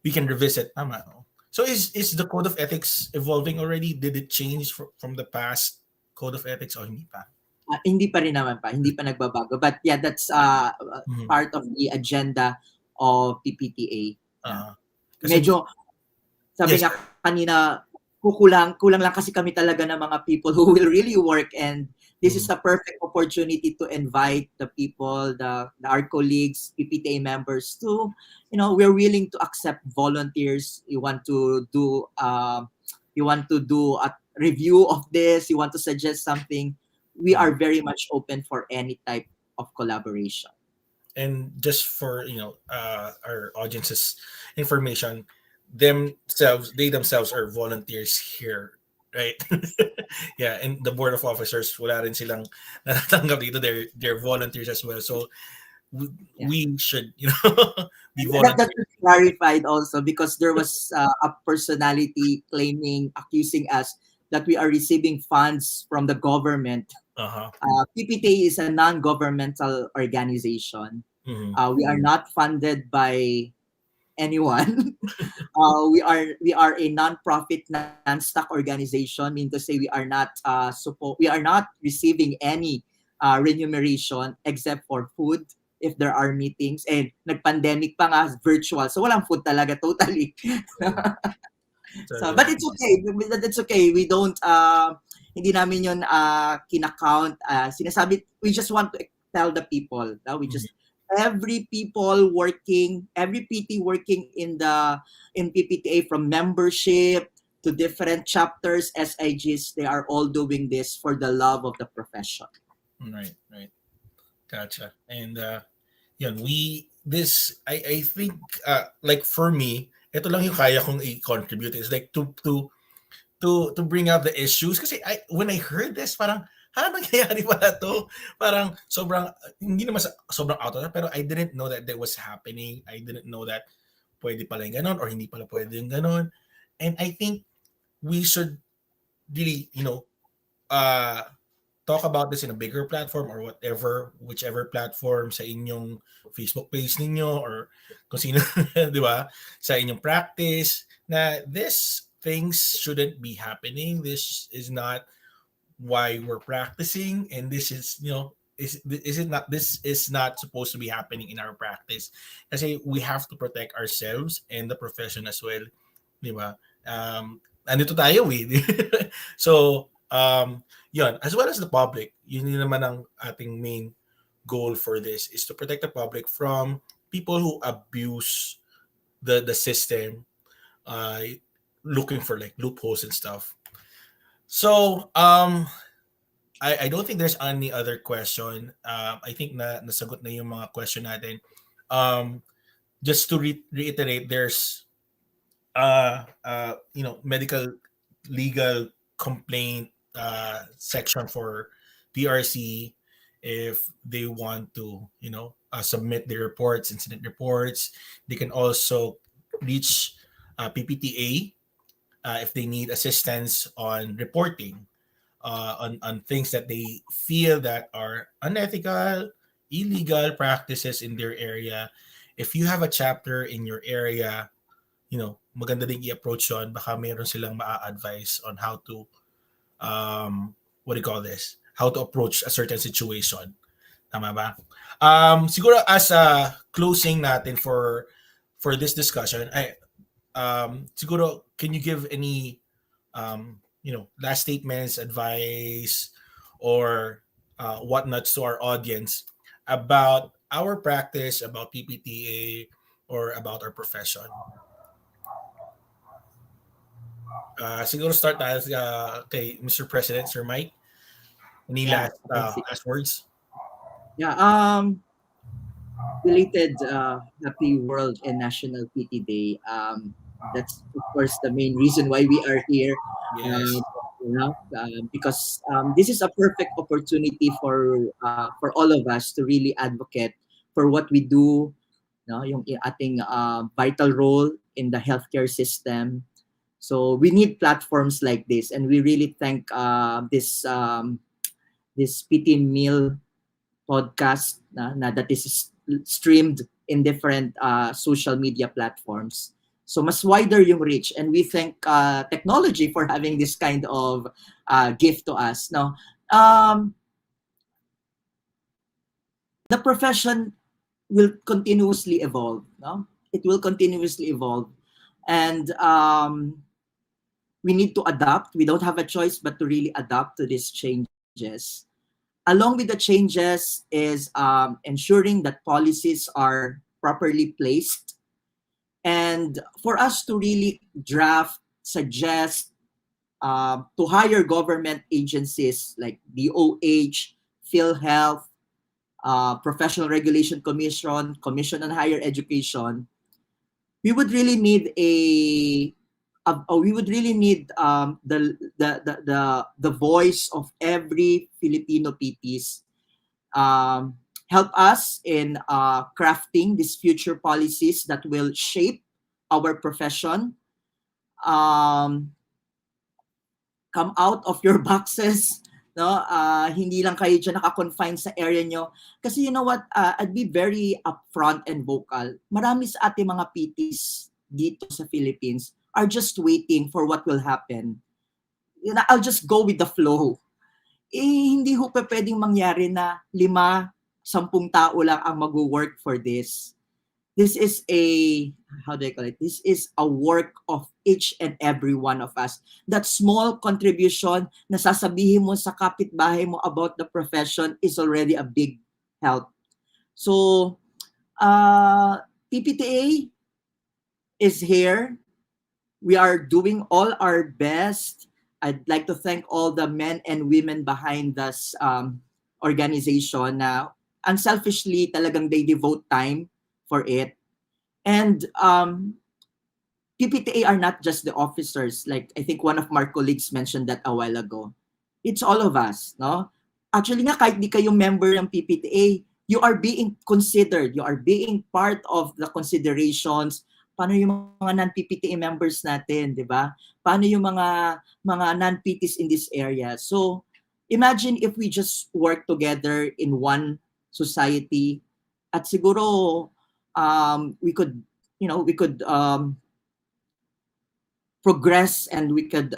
we can revisit. Tama. No? So is the code of ethics evolving already? Did it change from the past code of ethics o hindi pa? Hindi pa rin naman pa, hindi pa nagbabago. But yeah, that's part of the agenda of PPTA. Kasi, Medyo, sabi yes, nga kanina, kulang lang kasi kami talaga ng mga people who will really work, and this is the perfect opportunity to invite the people, our colleagues, PPTA members to, we're willing to accept volunteers. You want to do a review of this, you want to suggest something, we are very much open for any type of collaboration. And just for our audience's information, they themselves are volunteers here, right? Yeah, and the board of officers, wala rin silang natatanggap dito. They're volunteers as well. So we should be volunteers. That was clarified also, because there was a personality accusing us that we are receiving funds from the government. PPTA is a non-governmental organization. We are not funded by anyone. We are a non-profit, non-stock organization, meaning to say we are not receiving any remuneration except for food if there are meetings. And nag-pandemic pa nga, virtual, so walang food talaga totally. So, but it's okay. It's okay. We don't hindi namin yun kinakount. Sinasabi, we just want to tell the people. Every PT working in PPTA, from membership to different chapters, SIGs, they are all doing this for the love of the profession. Right. Gotcha. And I think like for me, ito lang yung kaya kong i-contribute is like to bring out the issues. Kasi when I heard this, parang nangyayari pala to? Parang hindi naman sobrang out of that, pero I didn't know that was happening. I didn't know that pwede pala yung ganon or hindi pala pwede yung ganon. And I think we should really, talk about this in a bigger platform or whichever platform, sa inyong Facebook page ninyo or kung sino, di ba? Sa inyong practice, na this things shouldn't be happening. This is not why we're practicing, and this is this is not supposed to be happening in our practice. Kasi we have to protect ourselves and the profession as well, di ba? Andito tayo so yun, as well as the public, yun naman ang ating main goal for this, is to protect the public from people who abuse the system, looking for like loopholes and stuff. So I don't think there's any other question. I think nasagot na yung mga question natin. Just to reiterate, there's medical legal complaint section for PRC if they want to submit their reports, incident reports. They can also reach PPTA if they need assistance on reporting on things that they feel that are unethical, illegal practices in their area. If you have a chapter in your area, maganda din i-approach yun. Baka mayroon silang ma-advise on how to what do you call this? How to approach a certain situation. Tama ba? Siguro as a closing natin for this discussion, siguro can you give any last statements, advice, or whatnots to our audience about our practice, about PPTA, or about our profession? Siguro start tayo kay Mr. President, Sir Mike. Any last words? Yeah. Belated Happy World and National PT Day. That's of course the main reason why we are here. Yes. Because this is a perfect opportunity for all of us to really advocate for what we do, yung ating vital role in the healthcare system. So we need platforms like this, and we really thank this PT meal podcast na that is streamed in different social media platforms. So mas wider yung reach, and we thank technology for having this kind of gift to us. No, the profession will continuously evolve. No, it will continuously evolve, and we need to adapt. We don't have a choice but to really adapt to these changes. Along with the changes is ensuring that policies are properly placed, and for us to really draft, suggest to higher government agencies like DOH, PhilHealth, Professional Regulation Commission, Commission on Higher Education, we would really need we would really need the voice of every Filipino PTs, help us in crafting these future policies that will shape our profession. Come out of your boxes, no? Hindi lang kayo dyan naka-confine sa area nyo. Kasi you know what, I'd be very upfront and vocal. Marami sa ating mga PTs dito sa Philippines are just waiting for what will happen. You know, I'll just go with the flow. Hindi ho pa pwedeng mangyari na 5-10 tao lang ang mag-work for this. This is how do I call it? This is a work of each and every one of us. That small contribution na sasabihin mo sa kapitbahay mo about the profession is already a big help. So, PPTA is here. We are doing all our best. I'd like to thank all the men and women behind this organization na unselfishly talagang they devote time for it. And PPTA are not just the officers. Like I think one of my colleagues mentioned that a while ago. It's all of us, no? Actually nga, kahit di kayo member ng PPTA, you are being considered. You are being part of the considerations. Paano yung mga non-PPTA members natin, di ba? Paano yung mga non-PTs in this area? So, imagine if we just work together in one society at siguro we could progress, and we could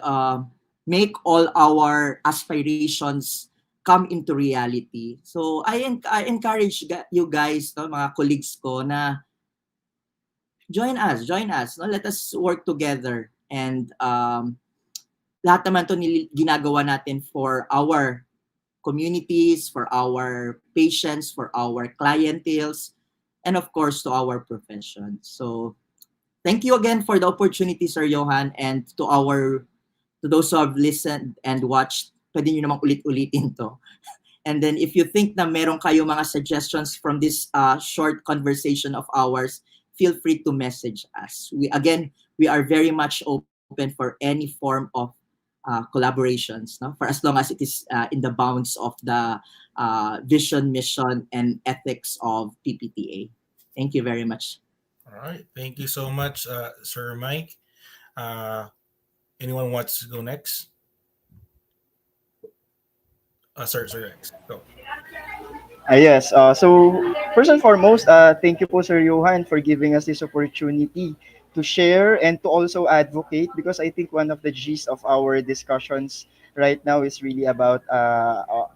make all our aspirations come into reality. So I encourage you guys, no, mga colleagues ko, na join us, no? Let us work together, and lahat naman to ginagawa natin for our communities, for our patients, for our clienteles, and of course to our profession. So thank you again for the opportunity, Sir Johan, and to those who have listened and watched. Pwede nyo namang ulit-ulitin to. And then if you think na meron kayo mga suggestions from this short conversation of ours, feel free to message us. We are very much open for any form of collaborations, no? For as long as it is in the bounds of the vision, mission, and ethics of PPTA. Thank you very much. All right. Thank you so much, Sir Mike. Anyone wants to go next? Sir Rex, go. Yes. So first and foremost, thank you po, Sir Johan, for giving us this opportunity to share and to also advocate, because I think one of the gist of our discussions right now is really about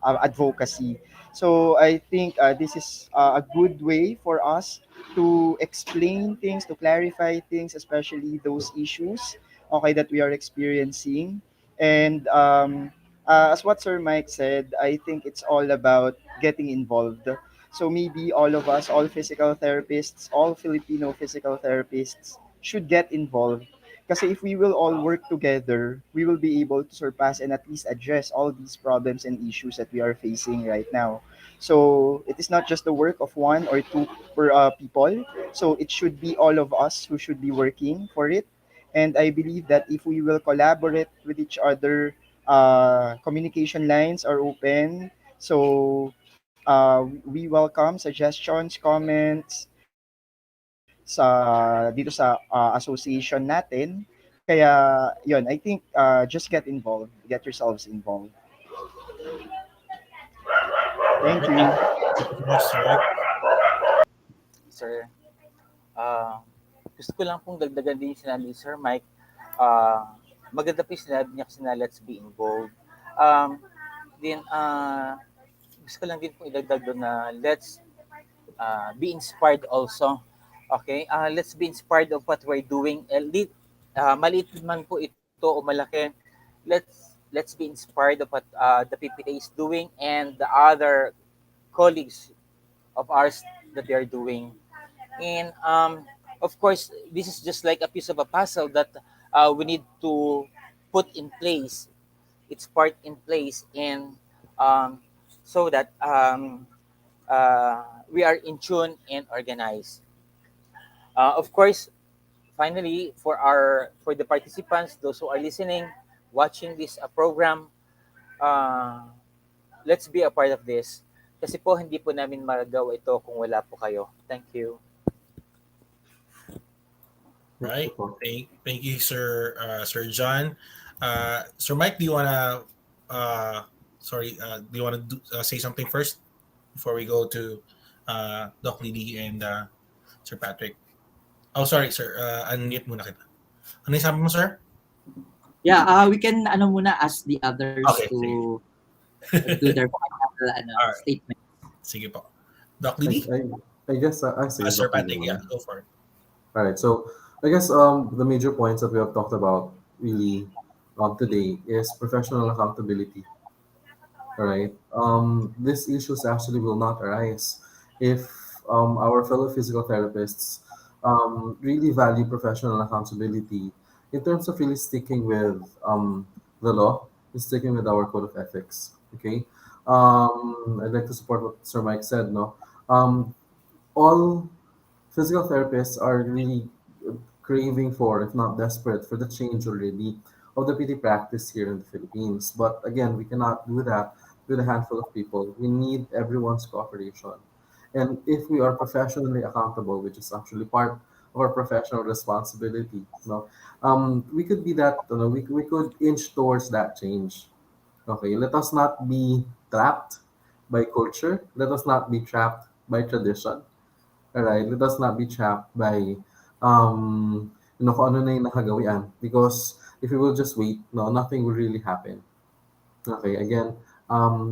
advocacy. So I think this is a good way for us to explain things, to clarify things, especially those issues, okay, that we are experiencing. And as what Sir Mike said, I think it's all about getting involved. So maybe all of us, all physical therapists, all Filipino physical therapists should get involved. Because if we will all work together, we will be able to surpass and at least address all these problems and issues that we are facing right now. So it is not just the work of one or two people. So it should be all of us who should be working for it. And I believe that if we will collaborate with each other, communication lines are open. So we welcome suggestions, comments dito sa association natin. Kaya yun, I think just get involved, get yourselves involved. Thank you. Yes, sir. Sir. Ah, gusto ko lang pong dagdagan din yung sinabi ni Sir Mike. Ah, maganda po yung sinabi niya kasi na let's be involved. Um, gusto ko lang din po idagdag doon na let's be inspired also. Okay? Let's be inspired of what we're doing. Maliit man po ito o malaki. Let's be inspired of what the PPTA is doing and the other colleagues of ours that they are doing. And of course, this is just like a piece of a puzzle that we need to put in place. Its part in place, and um, so that we are in tune and organized. Of course, finally, for the participants, those who are listening, watching this program, uh, let's be a part of this. Kasi po hindi po namin magagawa ito kung wala po kayo. Thank you. Right. Thank you, Sir Sir John. Sir Mike, do you wanna do you wanna say something first before we go to Doc Lily and Sir Patrick? Oh, sorry, sir. Unmute muna kita. Ano yung sabi mo, sir? Yeah, we can muna ask the others Okay, to do their final Alright. statement. Sige po. Doc Lily? I guess I see. Sir Patrick, yeah, go for it. All right. So I guess the major points that we have talked about really today is professional accountability. All right. These issues actually will not arise if our fellow physical therapists really value professional accountability in terms of really sticking with the law and sticking with our code of ethics. Okay. I'd like to support what Sir Mike said. No. All physical therapists are really craving for, if not desperate, for the change already of the PT practice here in the Philippines. But again, we cannot do that with a handful of people. We need everyone's cooperation. And if we are professionally accountable, which is actually part of our professional responsibility, we could be that, we could inch towards that change. Okay, let us not be trapped by culture. Let us not be trapped by tradition. All right, let us not be trapped by kung ano na yung nakagawian. Because if we will just wait, no, nothing will really happen. Okay, again,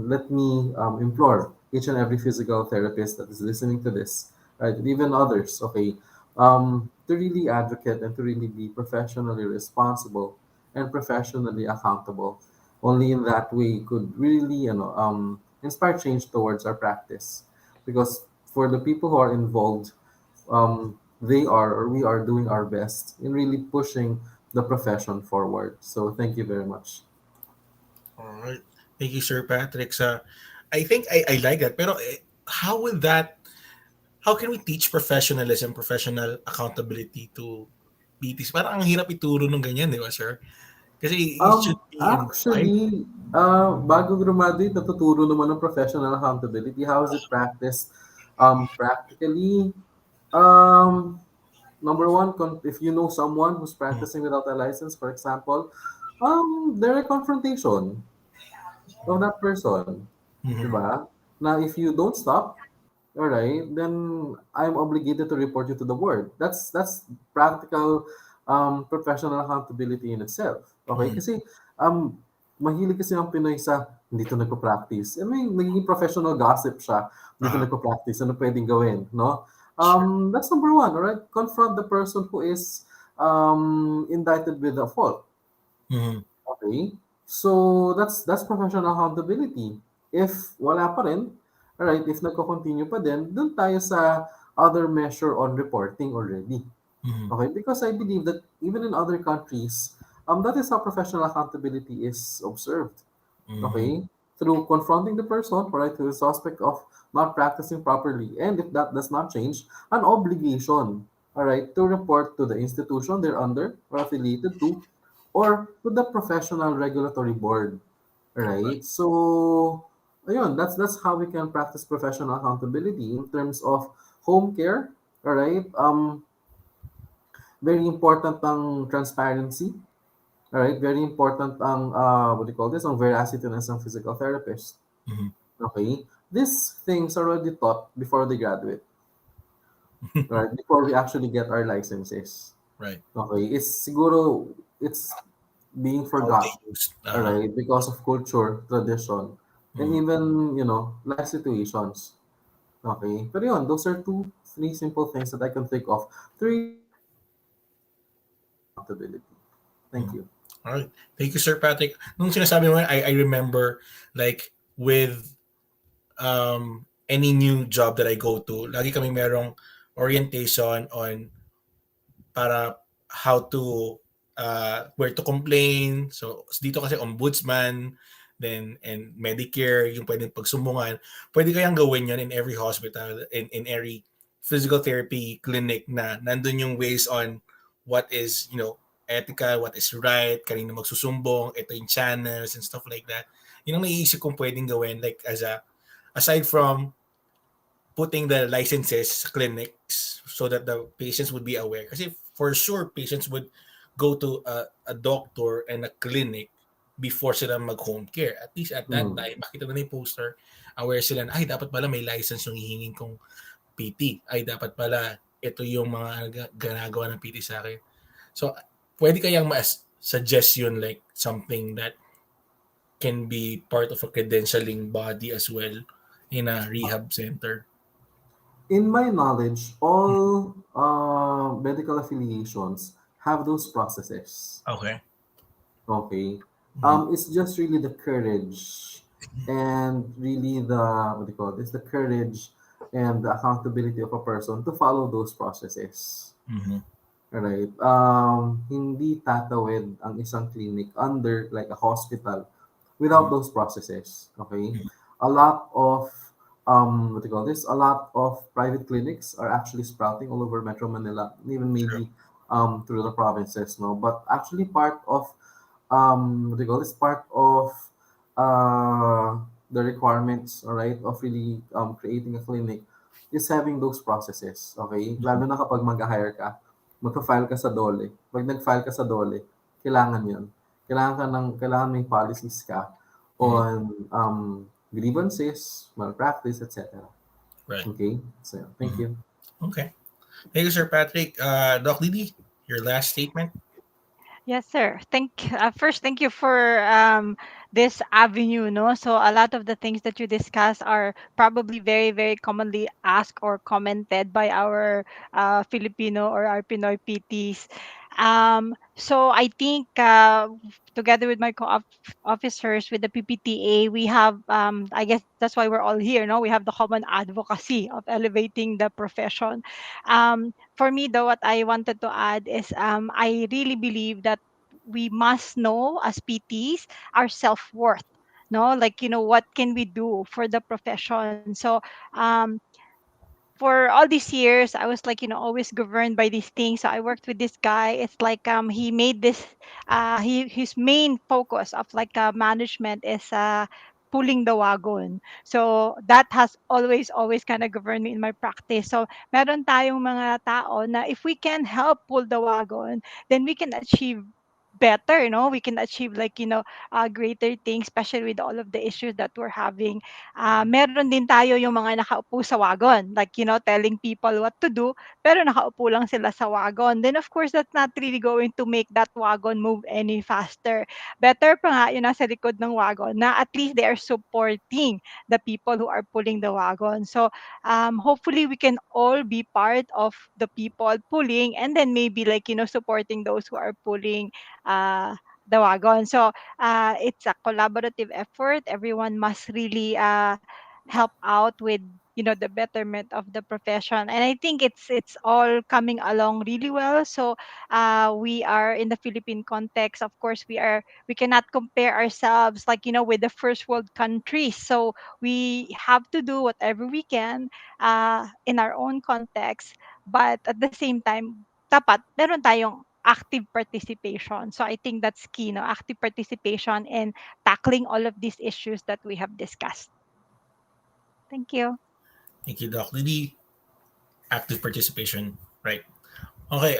let me implore each and every physical therapist that is listening to this, right, and even others, okay, to really advocate and to really be professionally responsible and professionally accountable. Only in that way could really, inspire change towards our practice. Because for the people who are involved, they are or we are doing our best in really pushing the profession forward. So thank you very much. All right. Thank you, Sir Patrick. I think I like that. Pero how would that, how can we teach professionalism, professional accountability to PTs? Parang ang hirap ituro ng ganyan, di ba, sir? Kasi it should be implied. Actually, bago graduate, natuturo naman ng professional accountability. How is it practiced? Practically, number one, if you know someone who's practicing without a license, for example, there a confrontation of that person, diba? Now, if you don't stop, all right, then I'm obligated to report you to the board. That's practical professional accountability in itself. Okay? Kasi mahilig kasi ang Pinoy sa hindi to nagpo-practice. May nagiging professional gossip siya. Hindi to nagpo-practice. Ano pwedeng gawin, no? That's number one, all right? Confront the person who is indicted with a fault. Okay? So that's professional accountability. If wala pa rin, alright, if nagko-continue pa din, dun tayo sa other measure on reporting already. Okay? Because I believe that even in other countries, that is how professional accountability is observed. Okay? Through confronting the person, right, to the suspect of not practicing properly. And if that does not change, an obligation, alright, to report to the institution they're under or affiliated to, or to the professional regulatory board. Right? So, ayun, that's how we can practice professional accountability in terms of home care. All right? Very important ang transparency. All right? Very important ang what do you call this? Ang veracity ng isang physical therapist. Okay? these things are already taught before they graduate, right? Before we actually get our licenses. Right. Okay, it's siguro it's being How they forgot, use. alright, because of culture, tradition, and Mm. even, life situations. Okay, pero yun, those are two, three simple things that I can think of to really accountability. Thank Mm. you. All right. Thank you, Sir Patrick. Nung sinasabi mo, I remember like with any new job that I go to, lagi kami merong orientation on para how to where to complain. So dito kasi ombudsman, then and Medicare yung pwedeng pagsumbungan. Pwede kayang gawin yun in every hospital, in every physical therapy clinic na nandun yung ways on what is, ethical, what is right, kanino magsusumbong, ito yung channels and stuff like that. Yun ang naiisip kong pwedeng gawin like aside from putting the licenses sa clinics so that the patients would be aware. Kasi for sure, patients would go to a doctor and a clinic before sila mag-home care. At least at that Hmm. time, makita na yung poster, aware sila na, ay, dapat pala may license yung hihingin kong PT. Ay, dapat pala ito yung mga ginagawa ng PT sa akin. So, pwede kayang suggest yun like something that can be part of a credentialing body as well in a rehab center. In my knowledge, all medical affiliations have those processes. Okay. Okay. Mhm. It's just really the courage and really the, what do you call this, the courage and the accountability of a person to follow those processes. Mhm. Right. Hindi tatawid ang isang clinic under like a hospital without Mhm. those processes. Okay. Mhm. A lot of what do you call this? A lot of private clinics are actually sprouting all over Metro Manila, even True. maybe through the provinces, no. But actually part of what do you call this? Part of uh the requirements, all right, of really creating a clinic is having those processes. Okay? Mhm. Lalo na kapag mag-hire ka, magpa-file ka sa DOLE. Pag nag-file ka sa DOLE, kailangan 'yon. Kailangan may policies ka Mhm. on grievances, malpractice, etc. Right. Okay? So, thank Mhm. you. Okay. Thank you, Sir Patrick. Doc Didi, your last statement. Yes, sir. First, thank you for this avenue. No, so a lot of the things that you discuss are probably very, very commonly asked or commented by our Filipino or our Pinoy PTs. So I think together with my officers with the PPTA, we have I guess that's why we're all here. No, we have the common advocacy of elevating the profession. For me, though, what I wanted to add is I really believe that we must know as PTs our self worth. No, like what can we do for the profession? So um, for all these years I was like always governed by these things. So I worked with this guy. It's like he made this his main focus of like management is pulling the wagon. So that has always kind of governed me in my practice. So meron tayong mga tao na if we can help pull the wagon, then we can achieve better. We can achieve like greater things, especially with all of the issues that we're having. Meron din tayo yung mga nakaupo sa wagon, like, telling people what to do, pero nakaupo lang sila sa wagon. Then, of course, that's not really going to make that wagon move any faster. Better pa nga yung nasa likod ng wagon na at least they are supporting the people who are pulling the wagon. So, hopefully, we can all be part of the people pulling and then maybe like, supporting those who are pulling uh, the wagon. So, it's a collaborative effort. Everyone must really help out with the betterment of the profession, and I think it's all coming along really well. So we are in the Philippine context. Of course, we cannot compare ourselves like with the first world countries. So we have to do whatever we can in our own context, but at the same time dapat meron tayong active participation. So I think that's key, no? Active participation in tackling all of these issues that we have discussed. Thank you. Thank you, Doc Didi. Active participation. Right. Okay.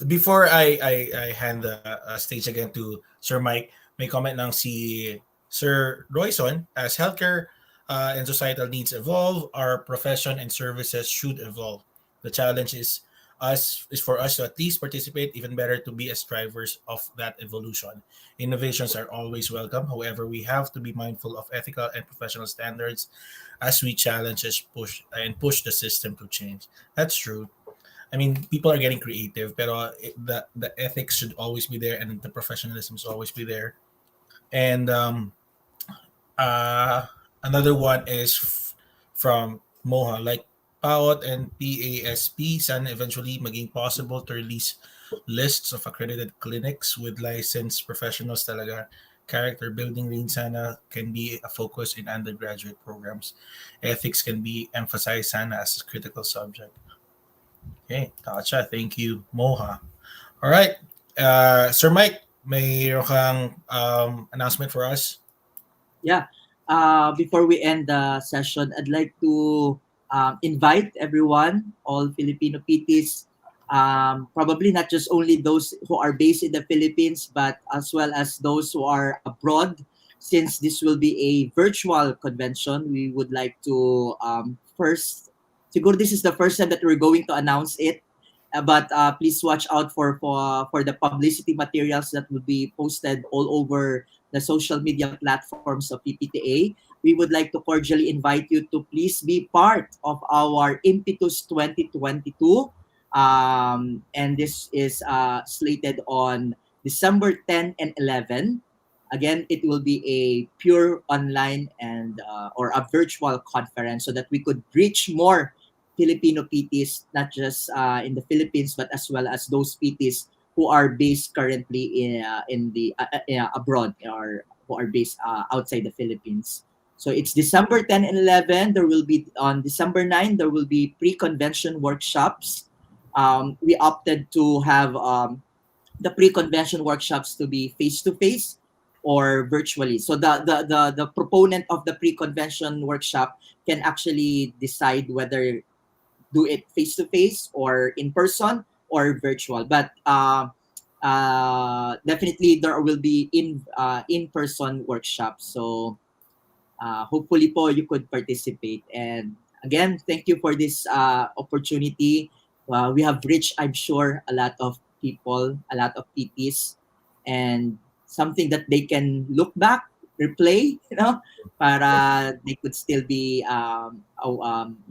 Before I hand the stage again to Sir Mike, may comment lang si Sir Royson as healthcare and societal needs evolve, our profession and services should evolve. The challenge is for us to at least participate, even better to be as drivers of that evolution. Innovations are always welcome. However, we have to be mindful of ethical and professional standards as we challenge and push the system to change. That's true. I mean, people are getting creative, pero the ethics should always be there, and the professionalism should always be there. And uh, another one is from Moha, like PAOT and PASP, sana eventually maging possible to release lists of accredited clinics with licensed professionals talaga. Character building rin sana can be a focus in undergraduate programs. Ethics can be emphasized sana as a critical subject. Okay, gotcha. Thank you, Moha. All right. Sir Mike, mayroon kang announcement for us? Yeah. Before we end the session, I'd like to invite everyone, all Filipino PTs, probably not just only those who are based in the Philippines, but as well as those who are abroad. Since this will be a virtual convention, we would like to first, siguro this is the first time that we're going to announce it. But please watch out for the publicity materials that will be posted all over the social media platforms of PPTA. We would like to cordially invite you to please be part of our Impetus 2022. And this is slated on December 10 and 11. Again, it will be a pure online and or a virtual conference so that we could reach more Filipino PTs, not just in the Philippines, but as well as those PTs who are based currently in the abroad or who are based outside the Philippines. So it's December 10 and 11. There will be on December 9, there will be pre-convention workshops. We opted to have the pre-convention workshops to be face-to-face or virtually. So the proponent of the pre-convention workshop can actually decide whether do it face to face or in person or virtual. But definitely there will be in person workshops. So hopefully po you could participate. And again, thank you for this opportunity. We have reached, I'm sure, a lot of people, a lot of PTs, and something that they can look back, replay, para they could still be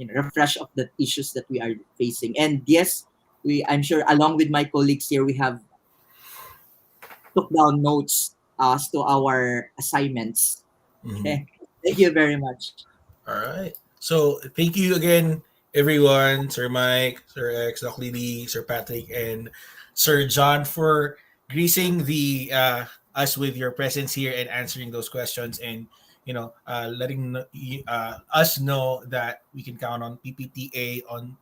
refresh of the issues that we are facing. And yes, I'm sure along with my colleagues here, we have took down notes as to our assignments. Okay. Thank you very much. All right. So thank you again, everyone, Sir Mike, Sir X, Doc Lily, Sir Patrick, and Sir John for gracing the us with your presence here and answering those questions, and letting us know that we can count on PPTA on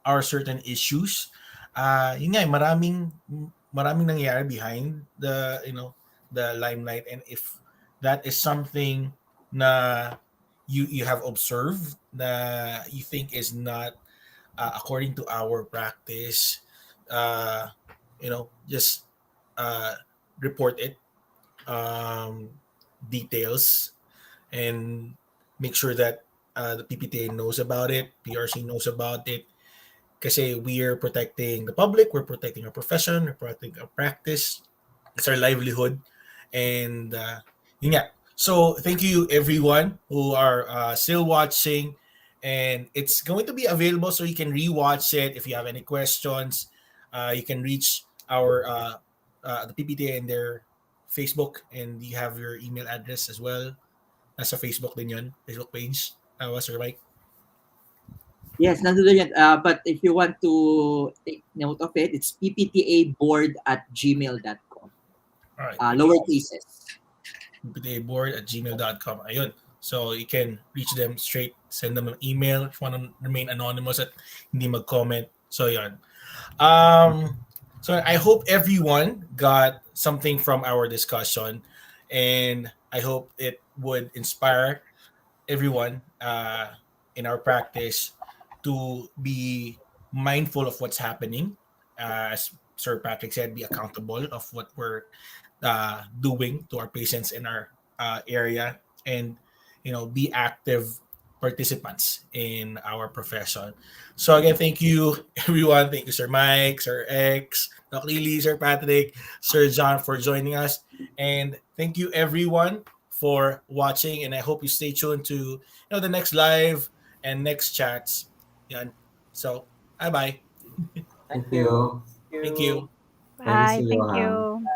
our certain issues. Yun nga, maraming nangyayari behind the limelight, and if that is something na you have observed na you think is not according to our practice, just uh, report it, details, and make sure that the PPTA knows about it, PRC knows about it, kasi we are protecting the public, we're protecting our profession, we're protecting our practice, it's our livelihood, and yun nga. So thank you everyone who are still watching, and it's going to be available so you can rewatch it. If you have any questions, you can reach our the PPTA in their Facebook, and you have your email address as well. Nasa Facebook din yun, Facebook page. Sir Mike. Yes, nandun yan. But if you want to take note of it, it's pptaboard@gmail.com. All right. Lower cases. PPTAboard@gmail.com. Ayun. So you can reach them straight, send them an email if you want to remain anonymous at hindi mag-comment. So yun. So I hope everyone got something from our discussion, and I hope it would inspire everyone in our practice to be mindful of what's happening. As Sir Patrick said, be accountable of what we're doing to our patients in our area, and be active participants in our profession. So again, thank you everyone. Thank you, Sir Mike, Sir X, Doc Lily, Sir Patrick, Sir John for joining us. And thank you everyone for watching. And I hope you stay tuned to the next live and next chats. Yan. So bye bye. Thank Thank you. you. Thank Thank you. you. Thank you, Bye. Sir Thank Johan. you.